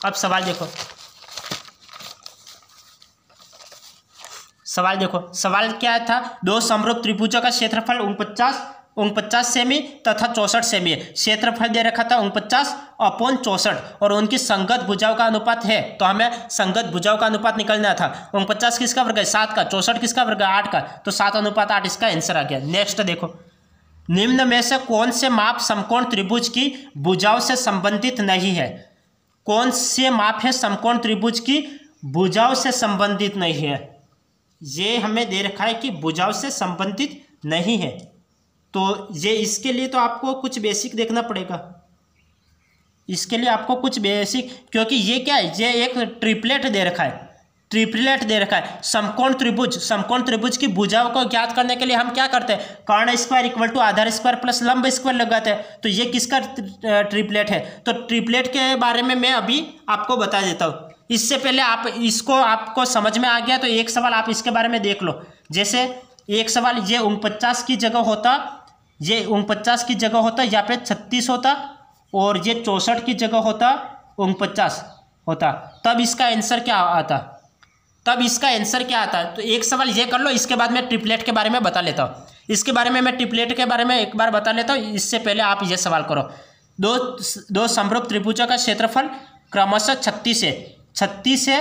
अब सवाल देखो, सवाल क्या था, दो समरूप त्रिभुजों का क्षेत्रफल 49 सेमी तथा 64 सेमी है। क्षेत्रफल दे रखा था 49/64 और उनकी संगत भुजाओं का अनुपात है, तो हमें संगत भुजाओं का अनुपात निकलना था। 49 किसका वर्ग है, 7 का। 64 किसका वर्ग है, 8 का। तो 7:8 इसका आंसर आ गया। नेक्स्ट देखो, निम्न में से कौन से माप समकोण त्रिभुज की भुजाओं से संबंधित नहीं है। कौन से माप है समकोण त्रिभुज की भुजाओं से संबंधित नहीं है। ये हमें दे रखा है कि भुजाओं से संबंधित नहीं है, तो ये इसके लिए तो आपको कुछ बेसिक देखना पड़ेगा। इसके लिए आपको कुछ बेसिक, क्योंकि ये क्या है, ये एक ट्रिपलेट दे रखा है, ट्रिपलेट दे रखा है। समकोण त्रिभुज की भुजाओं को ज्ञात करने के लिए हम क्या करते हैं, कर्ण स्क्वायर इक्वल टू आधार स्क्वायर प्लस लंब स्क्वायर लगाते हैं। तो ये किसका ट्रिपलेट है, तो ट्रिपलेट के बारे में मैं अभी आपको बता देता हूँ। इससे पहले आपको समझ में आ गया तो एक सवाल आप इसके बारे में देख लो। जैसे एक सवाल ये 49 की जगह होता, ये 49 की जगह होता, यहाँ पे 36 होता, और ये 64 की जगह होता 49 होता, तब इसका आंसर क्या आता, तो एक सवाल ये कर लो। इसके बाद मैं ट्रिपलेट के बारे में बता लेता हूँ। इसके बारे में मैं ट्रिपलेट के बारे में एक बार बता लेता हूँ। इससे पहले आप ये सवाल करो, दो समरूप त्रिभुजों का क्षेत्रफल क्रमशः 36 है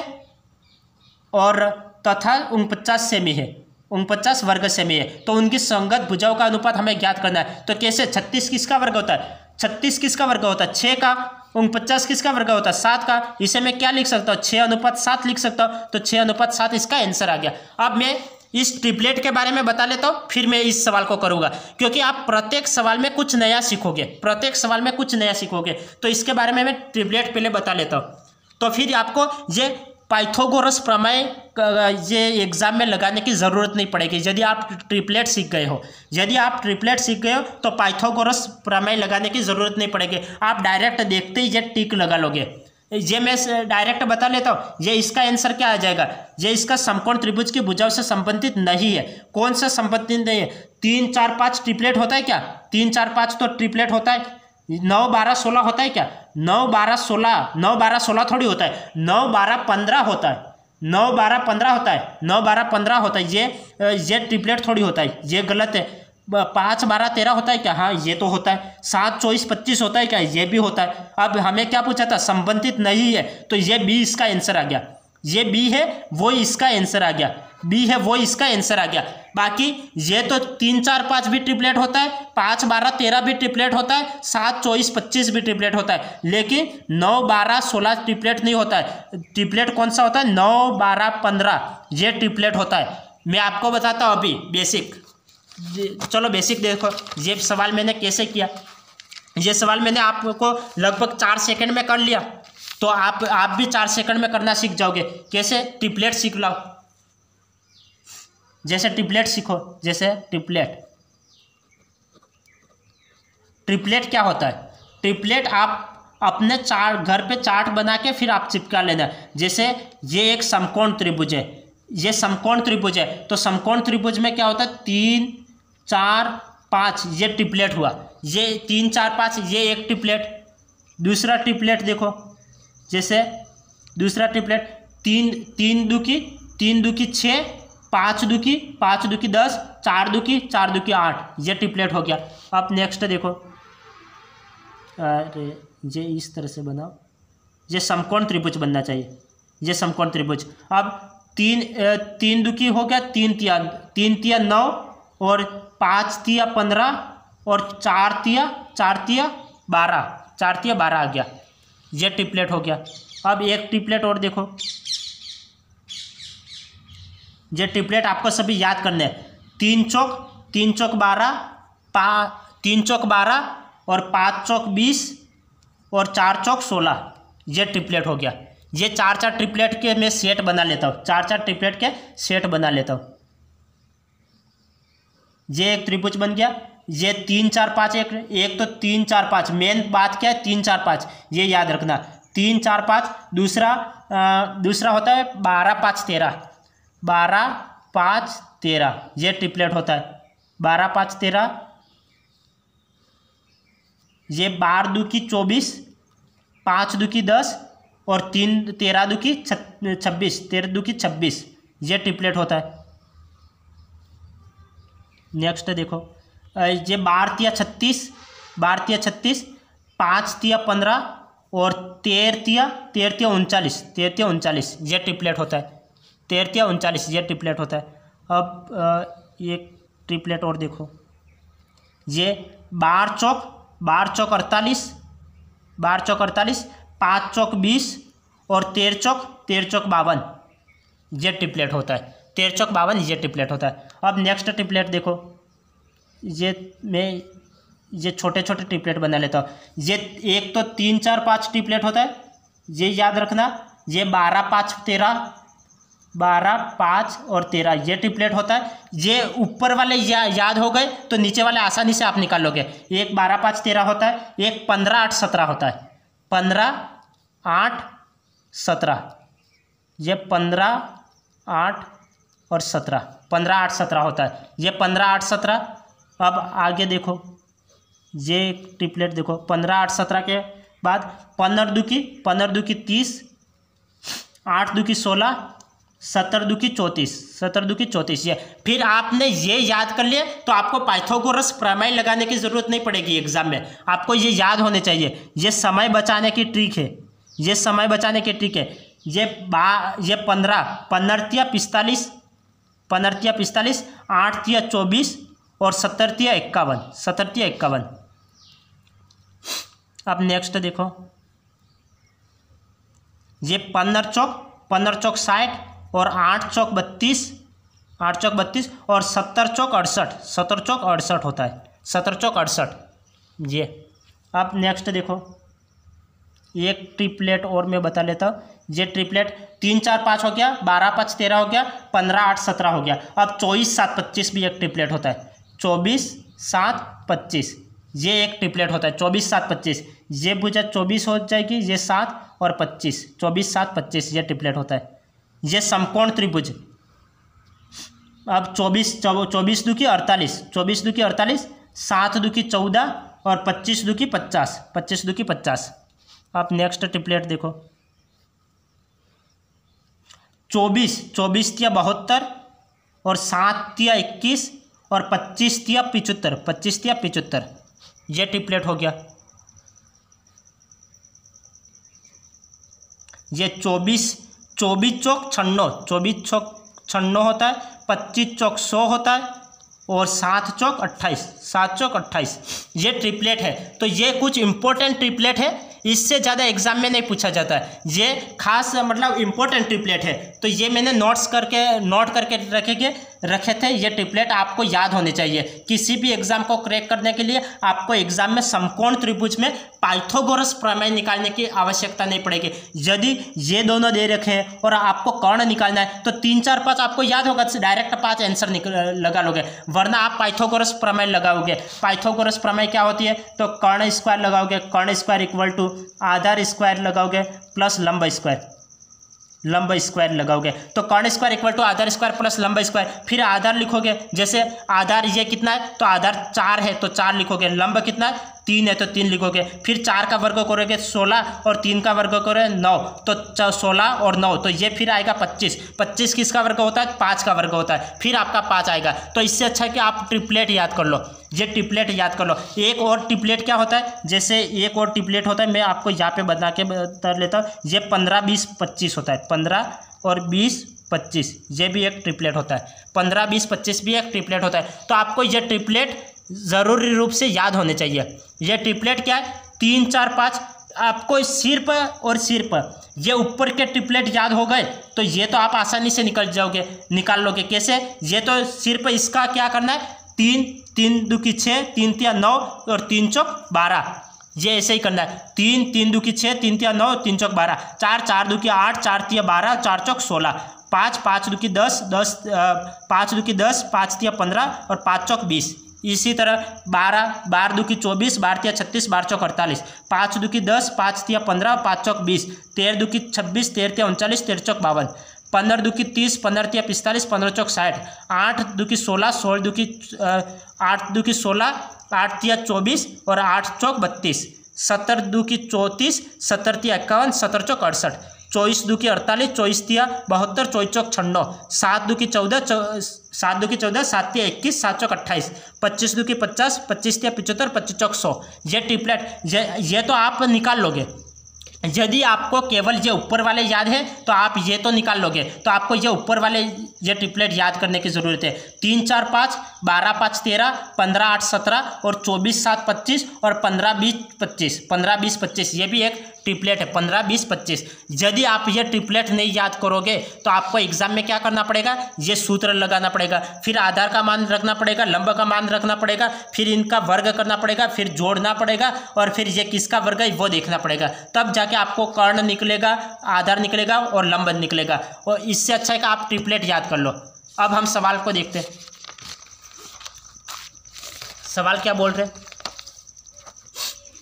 और तथा 49 सेमी है, 49 वर्ग सेमी है। तो उनकी संगत भुजाओं का अनुपात हमें ज्ञात करना है। तो कैसे, 36 किसका वर्ग होता है, 36 किसका वर्ग होता है, 6 का। 49 किसका वर्ग होता है, 7 का। इसे मैं क्या लिख सकता हूँ, 6:7 लिख सकता हूँ। तो 6:7 इसका आंसर आ गया। अब मैं इस ट्रिपलेट के बारे में बता लेता हूँ, फिर मैं इस सवाल को करूँगा, क्योंकि आप प्रत्येक सवाल में कुछ नया सीखोगे। तो इसके बारे में मैं ट्रिपलेट पहले बता लेता हूँ, तो फिर आपको ये पाइथागोरस प्रमेय ये एग्जाम में लगाने की ज़रूरत नहीं पड़ेगी। यदि आप ट्रिपलेट सीख गए हो तो पाइथागोरस प्रमेय लगाने की ज़रूरत नहीं पड़ेगी। आप डायरेक्ट देखते ही ये टिक लगा लोगे। ये मैं डायरेक्ट बता लेता हूँ, ये इसका आंसर क्या आ जाएगा, ये इसका समकोण त्रिभुज की भुजाओं से संबंधित नहीं है। कौन सा संबंधित नहीं है, 3 4 5 ट्रिपलेट होता है क्या, 3 4 5 तो ट्रिपलेट होता है। 9 12 16 होता है क्या, 9 12 16 थोड़ी होता है, 9 12 15 होता है, 9 12 15 होता है, 9 12 15 होता है। ये ट्रिपलेट थोड़ी होता है, ये गलत है। 5 12 13 होता है क्या, हाँ ये तो होता है। 7 24 25 होता है क्या, ये भी होता है। अब हमें क्या पूछा था, संबंधित नहीं है, तो ये बी इसका आंसर आ गया। ये बी है वो इसका आंसर आ गया। बाकी ये तो 3 4 5 भी ट्रिपलेट होता है, 5 12 13 भी ट्रिपलेट होता है, 7 24 25 भी ट्रिपलेट होता है, लेकिन 9 12 16 ट्रिपलेट नहीं होता है। ट्रिपलेट कौन सा होता है, 9 12 15 ये ट्रिपलेट होता है। मैं आपको बताता हूँ अभी बेसिक। चलो बेसिक देखो, ये सवाल मैंने कैसे किया। ये सवाल मैंने आपको लगभग 4 सेकंड में कर लिया, तो आप भी 4 सेकंड में करना सीख जाओगे। कैसे, ट्रिपलेट सीख लो। जैसे ट्रिपलेट सीखो, जैसे ट्रिपलेट क्या होता है, ट्रिपलेट आप अपने घर पे चार्ट बना के फिर आप चिपका लेना। जैसे ये एक समकोण त्रिभुज है, ये समकोण त्रिभुज है, तो समकोण त्रिभुज में क्या होता है, 3 4 5 ये ट्रिपलेट हुआ। ये 3 4 5 ये एक ट्रिपलेट, दूसरा ट्रिपलेट देखो, जैसे दूसरा ट्रिपलेट 3 दूकी 6, 5 दूकी 10, 4 दूकी 8, ये ट्रिपलेट हो गया। अब नेक्स्ट देखो, अरे ये इस तरह से बनाओ, ये समकोण त्रिभुज बनना चाहिए, ये समकोण त्रिभुज। अब 3 दूकी हो गया, 3 तिया 9 और 5 तिया 15 और 4 तिया 12 आ गया, ये ट्रिपलेट हो गया। अब एक ट्रिपलेट और देखो, ये ट्रिपलेट आपको सभी याद करने हैं। 3 चौक 12, 3 चौक 12 और 5 चौक 20 और 4 चौक 16, ये ट्रिपलेट हो गया। ये 4 ट्रिपलेट के मैं सेट बना लेता हूँ, 4 ट्रिपलेट के सेट बना लेता हूँ। ये एक त्रिभुज बन गया। ये 3 4 5, एक तो 3 4 5, मेन बात क्या है 3 4 5, ये याद रखना। 3 4 5, दूसरा होता है 12 5 13, 12 5 13, ये ट्रिपलेट होता है। 12 5 13, ये 12 दूकी 24, 5 दूकी 10 और 13 दूकी 26, 13 दूकी 26, ये ट्रिपलेट होता है। नेक्स्ट देखो, ये 12 तिया 36, 5 तिया 15 और 13 तिया 39, ये ट्रिपलेट होता है। 13 तिया 39, ये ट्रिपलेट होता है। अब एक ट्रिपलेट और देखो, ये 12 चौक 48, 5 चौक 20 और 13 चौक 52, ये ट्रिपलेट होता है। 13 चौक 52, ये ट्रिपलेट होता है। अब नेक्स्ट ट्रिपलेट देखो, ये छोटे ट्रिपलेट बना लेता हूँ। ये एक तो 3 4 5 ट्रिपलेट होता है, ये याद रखना। ये 12 5 13, 12 5 और 13, ये ट्रिपलेट होता है। ये ऊपर वाले याद हो गए तो नीचे वाले आसानी से आप निकाल लोगे। एक 12 5 13 होता है, एक 15 8 17 होता है। 15 8 17, ये 15 8 और 17, 15 8 17 होता है। ये 15 8 17। अब आगे देखो, ये ट्रिपलेट देखो, 15 8 17 के बाद 15 दूकी 30, 8 दूकी 16, 17 दूकी 34, ये। फिर आपने ये याद कर लिया तो आपको पाइथागोरस प्रमेय लगाने की जरूरत नहीं पड़ेगी एग्जाम में, आपको ये याद होने चाहिए। ये समय बचाने की ट्रिक है, ये 15 तिया 45, 8 तिया 24 और 17 तिया 51। अब नेक्स्ट देखो, ये 15 चौक 60 और 8 चौक 32 और 17 चौक 68 होता है। 17 चौक 68, ये। अब नेक्स्ट देखो, एक ट्रिपलेट और मैं बता लेता हूँ। ये ट्रिपलेट 3 4 5 हो गया, 12 5 13 हो गया, 15 8 17 हो गया। अब 24 7 25 भी एक ट्रिपलेट होता है। 24 7 25, ये एक ट्रिपलेट होता है। 24 7 25, ये भुजा 24 हो जाएगी, ये 7 और 25, 24 7 25, ये ट्रिपलेट होता है। ये समकोण त्रिभुज। अब 24 दूकी 48, 7 दूकी 14 और 25 दूकी 50। अब नेक्स्ट ट्रिपलेट देखो, 24 तिया 72 और 7 तिया 21 और 25 तिया 75, ये ट्रिपलेट हो गया। ये 24 चौक 96 होता है, 25 चौक 100 होता है और 7 चौक 28, ये ट्रिपलेट है। तो ये कुछ इंपॉर्टेंट ट्रिपलेट है, इससे ज़्यादा एग्जाम में नहीं पूछा जाता है। ये खास मतलब इंपॉर्टेंट ट्रिपलेट है, तो ये मैंने नोट करके रखे थे। ये ट्रिपलेट आपको याद होने चाहिए। किसी भी एग्जाम को क्रैक करने के लिए आपको एग्जाम में समकोण त्रिभुज में पाइथागोरस प्रमेय निकालने की आवश्यकता नहीं पड़ेगी। यदि ये दोनों दे रखे हैं और आपको कर्ण निकालना है तो 3 4 5 आपको याद होगा, डायरेक्ट 5 आंसर लगा लोगे, वरना आप पाइथागोरस प्रमेय लगाओगे। पाइथागोरस प्रमेय क्या होती है, तो कर्ण स्क्वायर लगाओगे, कर्ण स्क्वायर इक्वल टू आधार स्क्वायर लगाओगे प्लस लंब स्क्वायर लगाओगे, तो कर्ण स्क्वायर इक्वल टू आधार स्क्वायर प्लस लंब स्क्वायर। फिर आधार लिखोगे, जैसे आधार ये कितना है, तो आधार 4 है तो 4 लिखोगे, लंब कितना है 3 है तो 3 लिखोगे, फिर 4 का वर्ग करोगे 16 और 3 का वर्ग करोगे 9, तो 16 और 9 तो ये फिर आएगा 25। 25 किसका वर्ग होता है? 5 का वर्ग होता है, फिर आपका 5 आएगा। तो इससे अच्छा है कि आप ट्रिपलेट याद कर लो, ये ट्रिपलेट याद कर लो। एक और ट्रिपलेट क्या होता है, जैसे एक और ट्रिपलेट होता है, मैं आपको यहाँ पे बता के बता लेता हूँ। ये 15, 20, 25 होता है, 15 और 20, 25 ये भी एक ट्रिपलेट होता है, 15, 20, 25 भी एक ट्रिपलेट होता है। तो आपको ये ट्रिपलेट ज़रूरी रूप से याद होने चाहिए। ये ट्रिपलेट क्या है? 3, 4, 5 आपको सिर पर और सिर पर ये ऊपर के ट्रिपलेट याद हो गए तो ये तो आप आसानी से निकाल लोगे। कैसे? ये तो सिर पर इसका क्या करना है, 3, 3 दूकी 6, 3 तिया 9 और 3 चौक 12, ये ऐसे ही करना है। 3, 3 दूकी 6, 3 तिया 9, 3 चौक 12, 4, 4 दूकी 8, 4 तिया 12, 4 चौक 16, 5, 5 दूकी 10, 5 दूकी 10, 5 तिया 15 और 5 चौक 20। इसी तरह 12, 12 दूकी 24, 12 तिया 36, 12 चौक 48, 5 दूकी 10, 5 तिया 15, 5 चौक 20, 13 दूकी 26, 13 तिया 39, 13 चौक 52, 15 दूकी 30, 15 तिया 45, 15 चौक 60, 8 दूकी 16, 16 दूकी 8 दूकी 16, 8 तिया 24 और 8 चौक 32, 17 दूकी 34, 17 तिया 51, 17 चौक 68, 24 दूकी 48, 24 तिया 72, 24 चौक 96, 7 दूकी 14, 7 दूकी 14, 7 तिया 21, 7 चौक 28, 25 दूकी 50, 25 तिया 75, 25 चौक 100। ये ट्रिपलेट ये तो आप निकाल लोगे। यदि आपको केवल ये ऊपर वाले याद है तो आप ये तो निकाल लोगे, तो आपको ये ऊपर वाले ये ट्रिपलेट याद करने की ज़रूरत है। 3, 4, 5, 12, 5, 13, 15, 8, 17 और 24, 7, 25 और 15, 20, 25, 15, 20, 25 ये भी एक ट्रिपलेट है, 15, 20, 25। यदि आप ये ट्रिपलेट नहीं याद करोगे तो आपको एग्जाम में क्या करना पड़ेगा, ये सूत्र लगाना पड़ेगा, फिर आधार का मान रखना पड़ेगा, लंब का मान रखना पड़ेगा, फिर इनका वर्ग करना पड़ेगा, फिर जोड़ना पड़ेगा और फिर ये किसका वर्ग है वो देखना पड़ेगा। तब जाके आपको कर्ण निकलेगा, आधार निकलेगा और लंब निकलेगा। और इससे अच्छा है कि आप ट्रिपलेट याद कर लो। अब हम सवाल को देखते हैं। सवाल क्या बोल रहे हैं?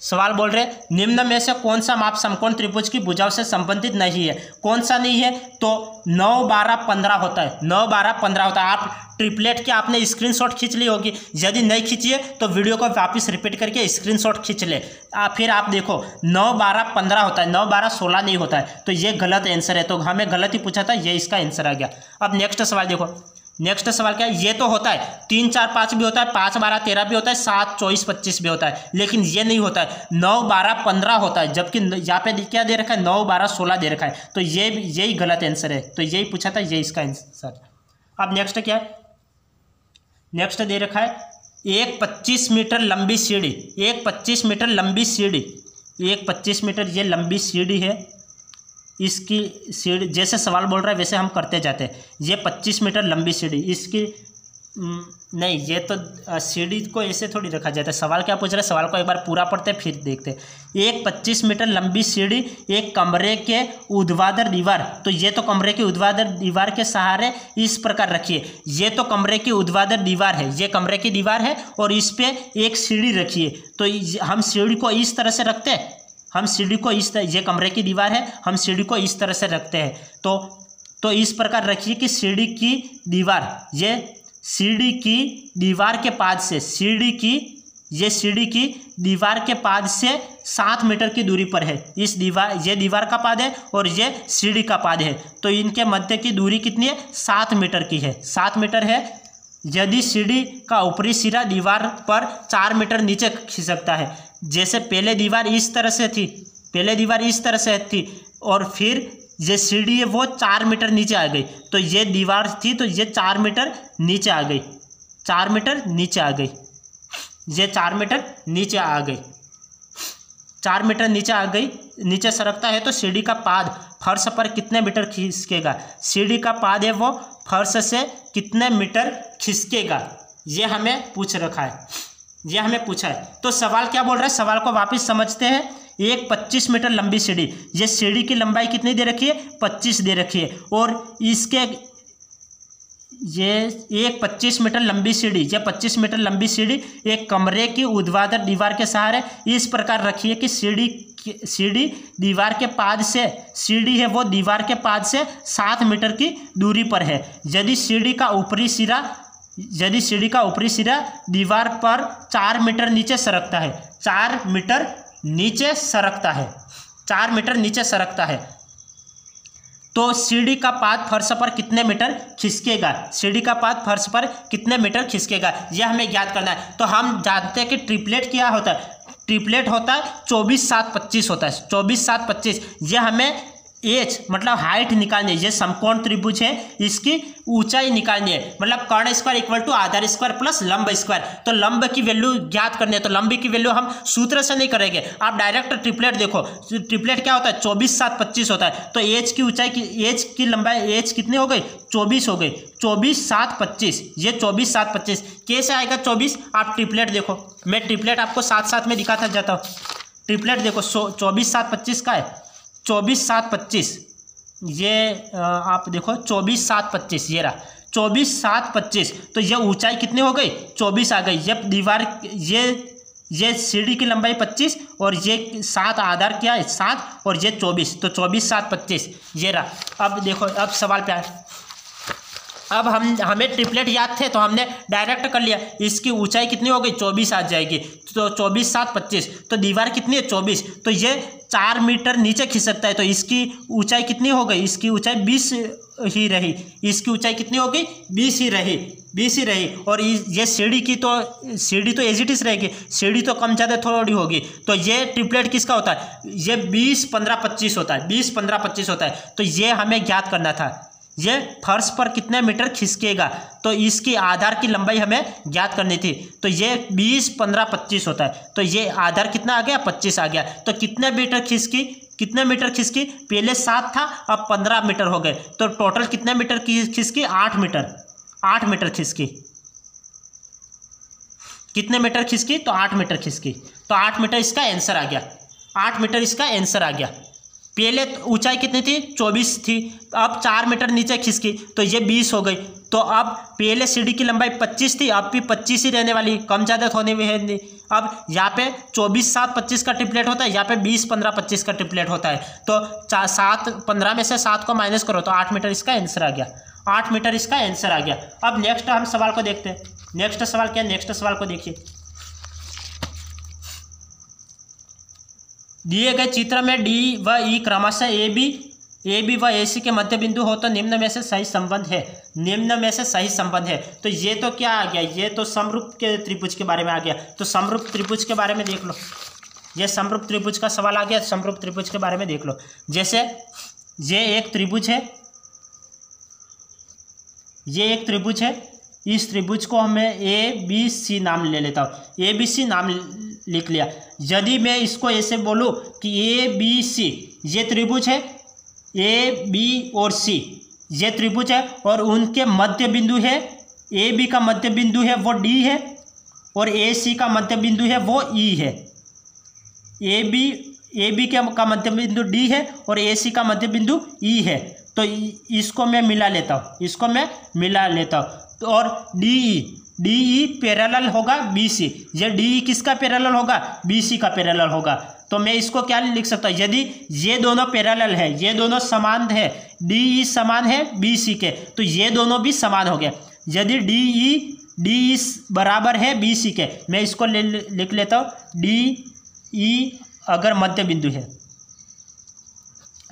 सवाल बोल रहे निम्न में से कौन सा माप समकोण त्रिभुज की भुजाओं से संबंधित नहीं है? कौन सा नहीं है? तो 9, 12, 15 होता है, 9, 12, 15 होता है। आप ट्रिपलेट के आपने स्क्रीनशॉट खींच ली होगी, यदि नहीं खींची है तो वीडियो को वापस रिपीट करके स्क्रीनशॉट खींच ले। फिर आप देखो 9, 12, 15 होता है, 9, 12, 16 नहीं होता है, तो ये गलत आंसर है। तो हमें गलत ही पूछा था, ये इसका आंसर आ गया। अब नेक्स्ट सवाल देखो। नेक्स्ट सवाल क्या है? ये तो होता है 3, 4, 5 भी होता है, 5, 12, 13 भी होता है, 7, 24, 25 भी होता है, लेकिन ये नहीं होता है। 9, 12, 15 होता है, जबकि यहाँ पे क्या दे रखा है? 9, 12, 16 दे रखा है, तो यही गलत आंसर है। तो यही पूछा था, ये इसका आंसर। अब नेक्स्ट क्या है? नेक्स्ट दे रखा है एक 25 मीटर लंबी सीढ़ी, एक 25 मीटर लंबी सीढ़ी, एक 25 मीटर ये लंबी सीढ़ी है। इसकी सीढ़ी जैसे सवाल बोल रहा है वैसे हम करते जाते हैं। ये 25 मीटर लंबी सीढ़ी, इसकी नहीं, ये तो सीढ़ी को ऐसे थोड़ी रखा जाता है। सवाल क्या पूछ रहा है, सवाल को एक बार पूरा पढ़ते फिर देखते। एक 25 मीटर लंबी सीढ़ी एक कमरे के ऊर्ध्वाधर दीवार, तो ये तो कमरे की ऊर्ध्वाधर दीवार के सहारे इस प्रकार रखिए। ये तो कमरे की ऊर्ध्वाधर दीवार है, ये कमरे की दीवार है और इस पे एक सीढ़ी रखिए। तो हम सीढ़ी को इस तरह से रखते हैं, हम सीढ़ी को इस तरह, ये कमरे की दीवार है, हम सीढ़ी को इस तरह से रखते हैं। तो इस प्रकार रखिए कि सीढ़ी की दीवार, ये सीढ़ी की दीवार के पाद से, सीढ़ी की दीवार के पाद से 7 मीटर की दूरी पर है। इस दीवार, ये दीवार का पाद है और ये सीढ़ी का पाद है, तो इनके मध्य की दूरी कितनी है? 7 मीटर की है, 7 मीटर है। यदि सीढ़ी का ऊपरी सिरा दीवार पर 4 मीटर नीचे खिसकता है, जैसे पहले दीवार इस तरह से थी, पहले दीवार इस तरह से थी और फिर ये सीढ़ी है वो 4 मीटर नीचे आ गई, तो ये दीवार थी तो ये 4 मीटर नीचे आ गई, 4 मीटर नीचे आ गई, ये 4 मीटर नीचे आ गई, 4 मीटर नीचे आ गई। नीचे सरकता है तो सीढ़ी का पाद फर्श पर कितने मीटर खिसकेगा? सीढ़ी का पाद है वो फर्श से कितने मीटर खिसकेगा, ये हमें पूछ रखा है, ये हमें पूछा है। तो सवाल क्या बोल रहा है, सवाल को वापस समझते हैं। एक 25 मीटर लंबी सीढ़ी, ये सीढ़ी की लंबाई कितनी दे रखी है? 25 दे रखी है और इसके ये एक 25 मीटर लंबी सीढ़ी, ये 25 मीटर लंबी सीढ़ी एक कमरे की ऊर्ध्वाधर दीवार के सहारे इस प्रकार रखी है कि सीढ़ी दीवार के पाद से, सीढ़ी है वो दीवार के पाद से 7 मीटर की दूरी पर है। यदि सीढ़ी का ऊपरी सिरा दीवार पर 4 मीटर नीचे सरकता है, 4 मीटर नीचे सरकता है, 4 मीटर नीचे सरकता है, तो सीढ़ी का पाद फर्श पर कितने मीटर खिसकेगा, सीढ़ी का पाद फर्श पर कितने मीटर खिसकेगा, यह हमें ज्ञात करना है। तो हम जानते हैं कि ट्रिपलेट क्या होता है, ट्रिपलेट होता है 24 7 25 होता है, 24 7 25। यह हमें एच मतलब हाइट निकालनी है, ये समकोण त्रिभुज है, इसकी ऊंचाई निकालनी है, मतलब कर्ण स्क्वायर इक्वल टू आधार स्क्वायर प्लस लंब स्क्वायर। तो लंब की वैल्यू ज्ञात करनी है, तो लंब की वैल्यू हम सूत्र से नहीं करेंगे, आप डायरेक्ट ट्रिपलेट देखो। ट्रिपलेट क्या होता है 24 7 25 होता है, तो एच की ऊंचाई की एच की लंबाई एच कितनी हो गई 24 हो गई, 24 7 25, ये 24 7 25 कैसे आएगा 24, आप ट्रिपलेट देखो, मैं ट्रिपलेट आपको साथ साथ में दिखाता जाता हूँ। ट्रिपलेट देखो 24 7 25 का है, 24 7 25, ये आप देखो 24 7 25, ये रहा 24 7 25, तो ये ऊंचाई कितनी हो गई 24 आ गई, ये दीवार ये सीढ़ी की लंबाई 25 और ये 7 आधार क्या है 7 और ये 24, तो 24 7 25 ये रहा। अब देखो अब सवाल पे आए, अब हमें ट्रिपलेट याद थे तो हमने डायरेक्ट कर लिया, इसकी ऊंचाई कितनी हो गई 24 आ जाएगी, तो 24 7 25, तो दीवार कितनी है 24, तो ये 4 मीटर नीचे खिसकता है, तो इसकी ऊंचाई कितनी हो गई, इसकी ऊंचाई 20 ही रही, इसकी ऊंचाई कितनी हो गई 20 ही रही, 20 ही रही। और ये सीढ़ी तो एज इट इज रहेगी, सीढ़ी तो कम ज़्यादा थोड़ी होगी, तो ये ट्रिपलेट किसका होता है, ये 20 15 25 होता है, 20 15 25 होता है। तो ये हमें ज्ञात करना था, ये फर्श पर कितने मीटर खिसकेगा, तो इसकी आधार की लंबाई हमें ज्ञात करनी थी, तो ये 20 15 25 होता है, तो ये आधार कितना आ गया 25 आ गया। तो कितने मीटर खिसकी, पहले 7 था अब 15 मीटर हो गए, तो टोटल कितने मीटर खिसकी 8 मीटर खिसकी, कितने मीटर खिसकी तो 8 मीटर खिसकी, तो 8 मीटर इसका आंसर आ गया, 8 मीटर इसका आंसर आ गया। पहले ऊंचाई कितनी थी 24 थी, अब 4 मीटर नीचे खिसकी तो ये 20 हो गई, तो अब पहले सीढ़ी की लंबाई 25 थी, अब भी 25 ही रहने वाली, कम ज़्यादा होने में है। अब यहाँ पे 24 7 25 का ट्रिपलेट होता है, यहाँ पे 20 15 25 का ट्रिपलेट होता है, तो 7 15 में से 7 को माइनस करो तो 8 मीटर इसका आंसर आ गया, 8 मीटर इसका आंसर आ गया। अब नेक्स्ट हम सवाल को देखते हैं, नेक्स्ट सवाल क्या है, नेक्स्ट सवाल को देखिए। दिए गए चित्र में डी व ई क्रमशः ए बी व ए सी के मध्य बिंदु हो तो निम्न में से सही संबंध है, निम्न में से सही संबंध है। तो ये तो क्या आ गया, ये तो समरूप के त्रिभुज के बारे में आ गया, तो समरूप त्रिभुज के बारे में देख लो, ये समरूप त्रिभुज का सवाल आ गया, समरूप त्रिभुज के बारे में देख लो। जैसे ये एक त्रिभुज है, ये एक त्रिभुज है, इस त्रिभुज को हमें ए बी सी नाम ले लेता हूँ, ए बी सी नाम लिख लिया। यदि मैं इसको ऐसे बोलूँ कि ए बी सी ये त्रिभुज है, ए बी और सी ये त्रिभुज है, और उनके मध्य बिंदु है, ए बी का मध्य बिंदु है वो डी है, और ए सी का मध्य बिंदु है वो ई है। ए बी का मध्य बिंदु डी है और ए सी का मध्य बिंदु ई है, तो इसको मैं मिला लेता हूँ, तो और डी ई पैरेलल होगा बी सी, ये डी ई किसका पैरेलल होगा बी सी का पैरेलल होगा। तो मैं इसको क्या लिख सकता हूँ, यदि ये दोनों पैरेलल है, ये दोनों समान है, डी ई समान है बी सी के, तो ये दोनों भी समान हो गया। यदि डी ई बराबर है बी सी के, मैं इसको लिख लेता हूँ, डी ई अगर मध्य बिंदु है,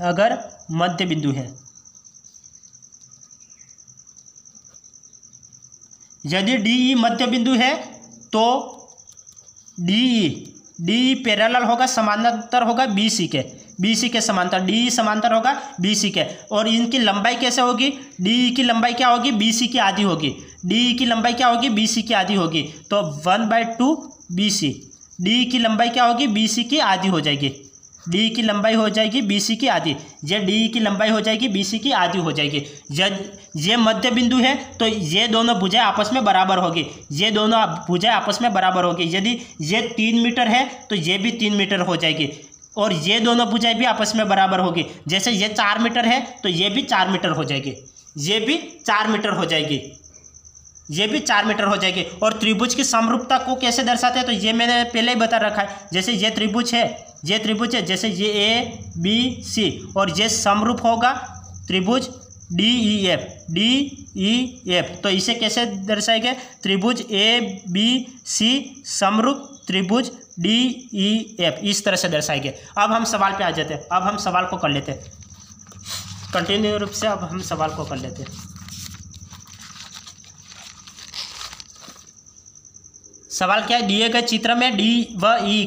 अगर मध्य बिंदु है, यदि डी ई मध्य बिंदु है तो डी ई पैरेलल होगा, समांतर होगा बी सी के समांतर, डी ई समांतर होगा बी सी के, और इनकी लंबाई कैसे होगी, डी ई की लंबाई क्या होगी बी सी की आधी होगी, डी ई की लंबाई क्या होगी बी सी की आधी होगी, तो 1/2 बी सी, डी ई की लंबाई क्या होगी बी सी की आधी हो जाएगी, डी ई की लंबाई हो जाएगी बी सी की आधी, ये डी ई की लंबाई हो जाएगी बी सी की आधी हो जाएगी। ये मध्य बिंदु है तो ये दोनों भुजाएं आपस में बराबर होगी, ये दोनों भुजाएं आपस में बराबर होगी। यदि ये 3 मीटर है तो ये भी 3 मीटर हो जाएगी, और ये दोनों भुजाएं भी आपस में बराबर होगी। जैसे ये 4 मीटर है तो ये भी 4 मीटर हो जाएगी, ये भी 4 मीटर हो जाएगी, ये भी 4 मीटर हो जाएगी। और त्रिभुज की समरूपता को कैसे दर्शाते हैं, तो ये मैंने पहले ही बता रखा है। जैसे ये त्रिभुज है, जैसे ये ए बी सी, और ये समरूप होगा त्रिभुज डी ई एफ, तो इसे कैसे दर्शाएंगे, त्रिभुज ए बी सी समरूप त्रिभुज DEF इस तरह से दर्शाएंगे। अब हम सवाल पे आ जाते हैं। अब हम सवाल को कर लेते हैं कंटिन्यू रूप से। अब हम सवाल को कर लेते हैं। सवाल क्या है? दिए गए चित्र में D व E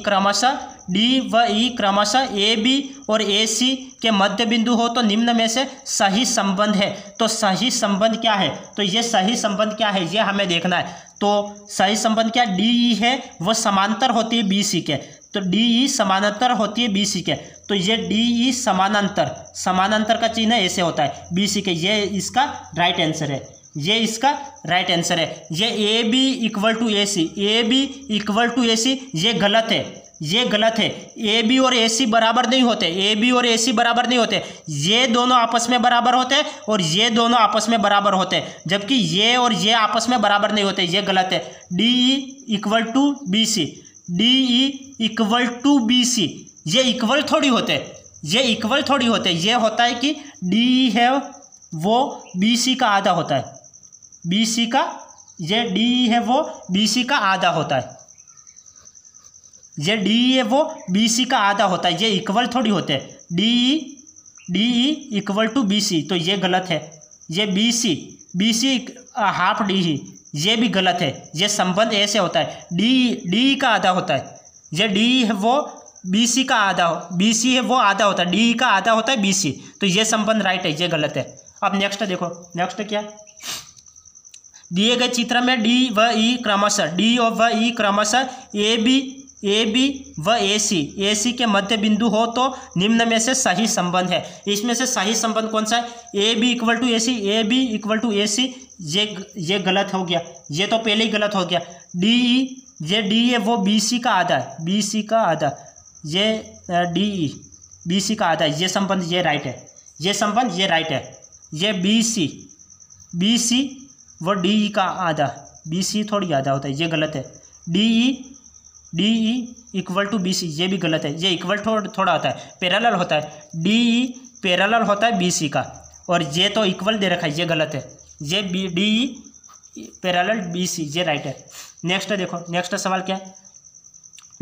क्रमशः AB और AC के मध्य बिंदु हो तो निम्न में से सही संबंध है। तो सही संबंध क्या है? तो ये सही संबंध क्या है ये हमें देखना है। तो सही संबंध क्या DE है वो समांतर होती है BC के। तो DE समानांतर होती है BC के। तो ये DE समानांतर का चिन्ह ऐसे होता है BC के। ये इसका राइट आंसर है। ये इसका राइट आंसर है। ये AB इक्वल टू AC ये गलत है। ये गलत है। AB और AC बराबर नहीं होते। AB और AC बराबर नहीं होते। ये दोनों आपस में बराबर होते हैं और ये दोनों आपस में बराबर होते हैं, जबकि ये और ये आपस में बराबर नहीं होते। ये गलत है। DE इक्वल टू BC ये इक्वल थोड़ी होते। ये होता है कि DE है वो BC का आधा होता है। ये DE है वो BC का आधा होता है। ये DE है वो BC का आधा होता है। ये इक्वल थोड़ी होते हैं। DE इक्वल टू BC तो ये गलत है। ये BC हाफ DE ये भी गलत है। ये संबंध ऐसे होता है DE का आधा होता है। ये DE है वो BC का आधा BC है वो आधा होता है। DE का आधा होता है BC। तो ये संबंध राइट है। ये गलत है। अब नेक्स्ट देखो। नेक्स्ट क्या है? दिए गए चित्र में D व E क्रमशः AB व AC के मध्य बिंदु हो तो निम्न में से सही संबंध है। इसमें से सही संबंध कौन सा है? AB इक्वल टू AC ये गलत हो गया। ये तो पहले ही गलत हो गया। DE है वो BC का आधा है। ये DE BC का आधा है। ये संबंध ये राइट है। ये BC वो DE का आधा। BC थोड़ी आधा होता है। ये गलत है। DE इक्वल टू BC ये भी गलत है। ये इक्वल थोड़ा होता है, पैरेलल होता है। DE पैरेलल होता है BC का और ये तो इक्वल दे रखा है। ये गलत है। ये DE पैरेलल BC ये राइट है। नेक्स्ट देखो। नेक्स्ट सवाल क्या है?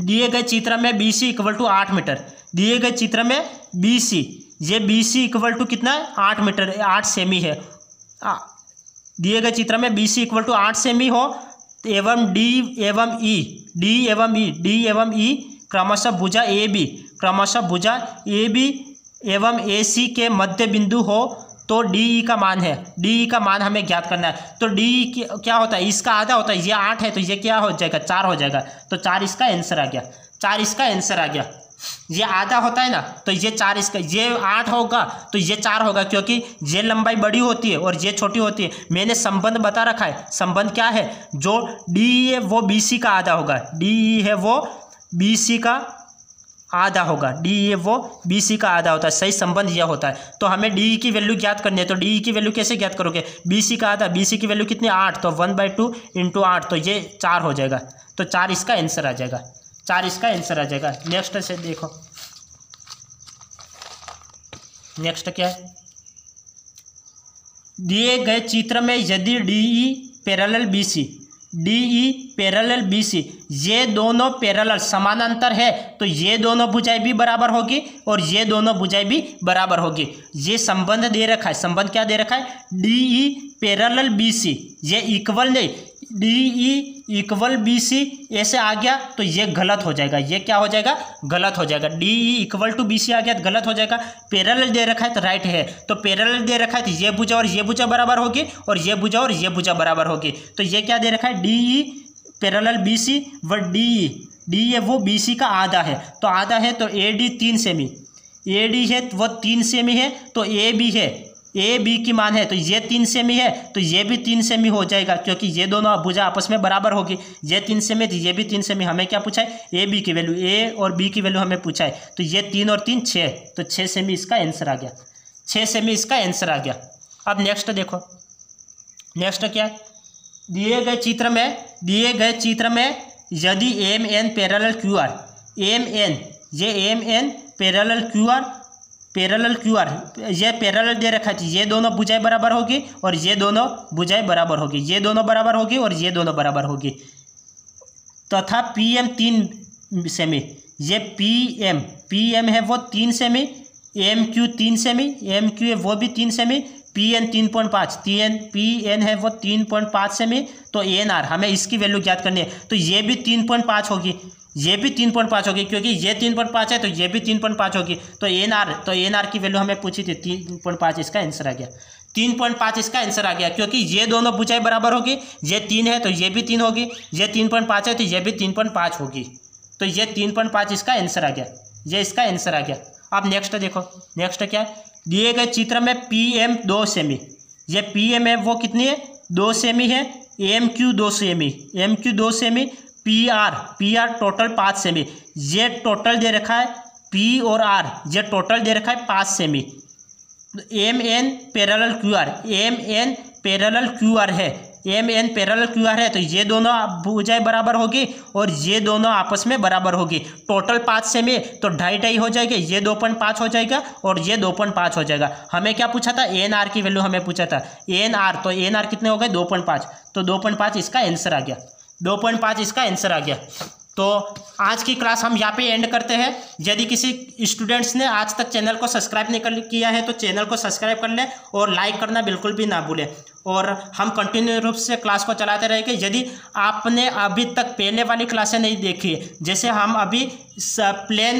दिए गए चित्र में BC इक्वल टू 8 मीटर। दिए गए चित्र में BC इक्वल टू कितना है? 8 मीटर 8 सेमी है। दिए गए चित्र में BC इक्वल टू 8 सेमी हो एवं D एवं E क्रमशः भुजा AB एवं AC के मध्य बिंदु हो तो DE का मान है। DE का मान हमें ज्ञात करना है। तो DE क्या होता है? इसका आधा होता है। ये 8 है तो ये क्या हो जाएगा? 4 हो जाएगा। तो 4 इसका आंसर आ गया। ये आधा होता है ना तो ये 4 इसका। ये 8 होगा तो ये 4 होगा, क्योंकि ये लंबाई बड़ी होती है और ये छोटी होती है। मैंने संबंध बता रखा है। संबंध क्या है? जो DE है वो BC का आधा होगा। DE है वो BC का आधा होगा। DE है वो BC का आधा होता है। सही संबंध यह होता है। तो हमें DE की वैल्यू ज्ञात करनी है। तो DE की वैल्यू कैसे ज्ञात करोगे? BC का आधा। BC की वैल्यू कितनी? 8। तो 1/2 इंटू 8 तो ये 4 हो जाएगा। तो 4 इसका आंसर आ जाएगा। नेक्स्ट से देखो। नेक्स्ट क्या है? दिए गए चित्र में यदि DE पैरेलल BC ये दोनों पैरेलल समानांतर है तो ये दोनों भुजाएं भी बराबर होगी और ये दोनों भुजाएं भी बराबर होगी। ये संबंध दे रखा है। संबंध क्या दे रखा है? DE पैरेलल BC ये इक्वल नहीं। DE इक्वल BC ऐसे आ गया तो ये गलत हो जाएगा। ये क्या हो जाएगा? गलत हो जाएगा। DE इक्वल टू BC आ गया तो गलत हो जाएगा। पैरेलल दे रखा है तो राइट है। तो पैरेलल दे रखा है तो ये भुजा और ये भुजा बराबर होगी और ये भुजा और ये भुजा बराबर होगी। तो ये क्या दे रखा है? DE पैरेलल BC व DE है वो BC का आधा है। तो आधा है तो AD 3 सेमी। AD है वो 3 सेमी है तो AB है AB की मान है तो ये 3 सेमी है तो ये भी 3 सेमी हो जाएगा, क्योंकि ये दोनों भुजा आपस में बराबर होगी। ये 3 सेमी तो ये भी 3 सेमी। हमें क्या पूछा है? AB की वैल्यू। A और B की वैल्यू हमें पूछा है। तो ये 3 और 3 6 तो 6 सेमी इसका आंसर आ गया। 6 सेमी इसका आंसर आ गया। अब नेक्स्ट देखो। नेक्स्ट क्या है? दिए गए चित्र में यदि MN parallel QR MN parallel QR ये पैरेलल दे रखा है। ये दोनों भुजाएं बराबर होगी और ये दोनों भुजाएं बराबर होगी। ये दोनों बराबर होगी और ये दोनों बराबर होगी। तथा PM 3 सेमी। ये PM है वो 3 सेमी, MQ 3 सेमी, MQ है वो भी 3 सेमी, PN 3.5, PN है वो 3.5 सेमी। तो ANR हमें इसकी वैल्यू ज्ञात करनी है, तो ये भी 3.5 होगी, ये भी 3.5 होगी, क्योंकि ये 3.5 है तो ये भी 3.5 होगी। तो ANR की वैल्यू हमें पूछी थी 3.5, इसका आंसर आ गया 3.5, इसका आंसर आ गया। क्योंकि ये दोनों भुजाएं बराबर होगी, ये 3 है तो ये भी 3 होगी, ये 3.5 है तो ये भी 3.5 होगी। तो ये 3.5 इसका आंसर आ गया, ये इसका आंसर आ गया। अब नेक्स्ट देखो, नेक्स्ट क्या है, दिए गए चित्र में PM 2 सेमी, ये PM है वो कितनी है 2 सेमी है, MQ 2 semi, MQ 2 semi, PR total 5 semi. ये टोटल दे रखा है P और R, ये टोटल दे रखा है 5 semi. MN parallel QR, MN parallel QR है, MN पैरेलल QR है, तो ये दोनों भुजाएं बराबर होगी और ये दोनों आपस में बराबर होगी। टोटल 5 सेमी तो 2.5 हो जाएगा, ये 2.5 हो जाएगा और ये 2.5 हो जाएगा। हमें क्या पूछा था, ANR की वैल्यू हमें पूछा था, ANR, तो ANR कितने हो गए 2.5, तो 2.5 इसका आंसर आ गया, 2.5 इसका आंसर आ गया। तो आज की क्लास हम यहाँ पे एंड करते हैं। यदि किसी स्टूडेंट्स ने आज तक चैनल को सब्सक्राइब नहीं किया है तो चैनल को सब्सक्राइब कर लें और लाइक करना बिल्कुल भी ना भूलें, और हम कंटिन्यू रूप से क्लास को चलाते रहेंगे। यदि आपने अभी तक पहले वाली क्लासें नहीं देखी है, जैसे हम अभी प्लेन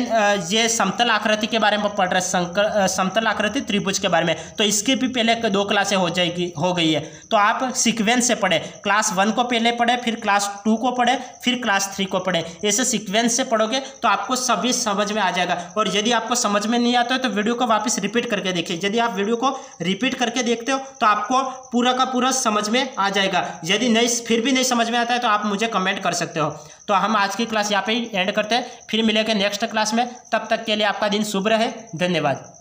ये समतल आकृति के बारे में पढ़ रहे हैं, समतल आकृति त्रिभुज के बारे में, तो इसकी भी पहले 2 क्लासें हो गई है। तो आप सीक्वेंस से पढ़े, क्लास 1 को पहले पढ़े, फिर क्लास 2 को पढ़े, फिर क्लास 3 को पढ़े, ऐसे सीक्वेंस से पढ़ोगे तो आपको सभी समझ में आ जाएगा। और यदि आपको समझ में नहीं आता है तो वीडियो को वापस रिपीट करके देखिए। यदि आप वीडियो को रिपीट करके देखते हो तो आपको पूरा का पूरा समझ में आ जाएगा। यदि नहीं, फिर भी नहीं समझ में आता है तो आप मुझे कमेंट कर सकते हो। तो हम आज की क्लास यहाँ पे ही एंड करते हैं, फिर मिलेंगे नेक्स्ट क्लास में। तब तक के लिए आपका दिन शुभ रहे, धन्यवाद।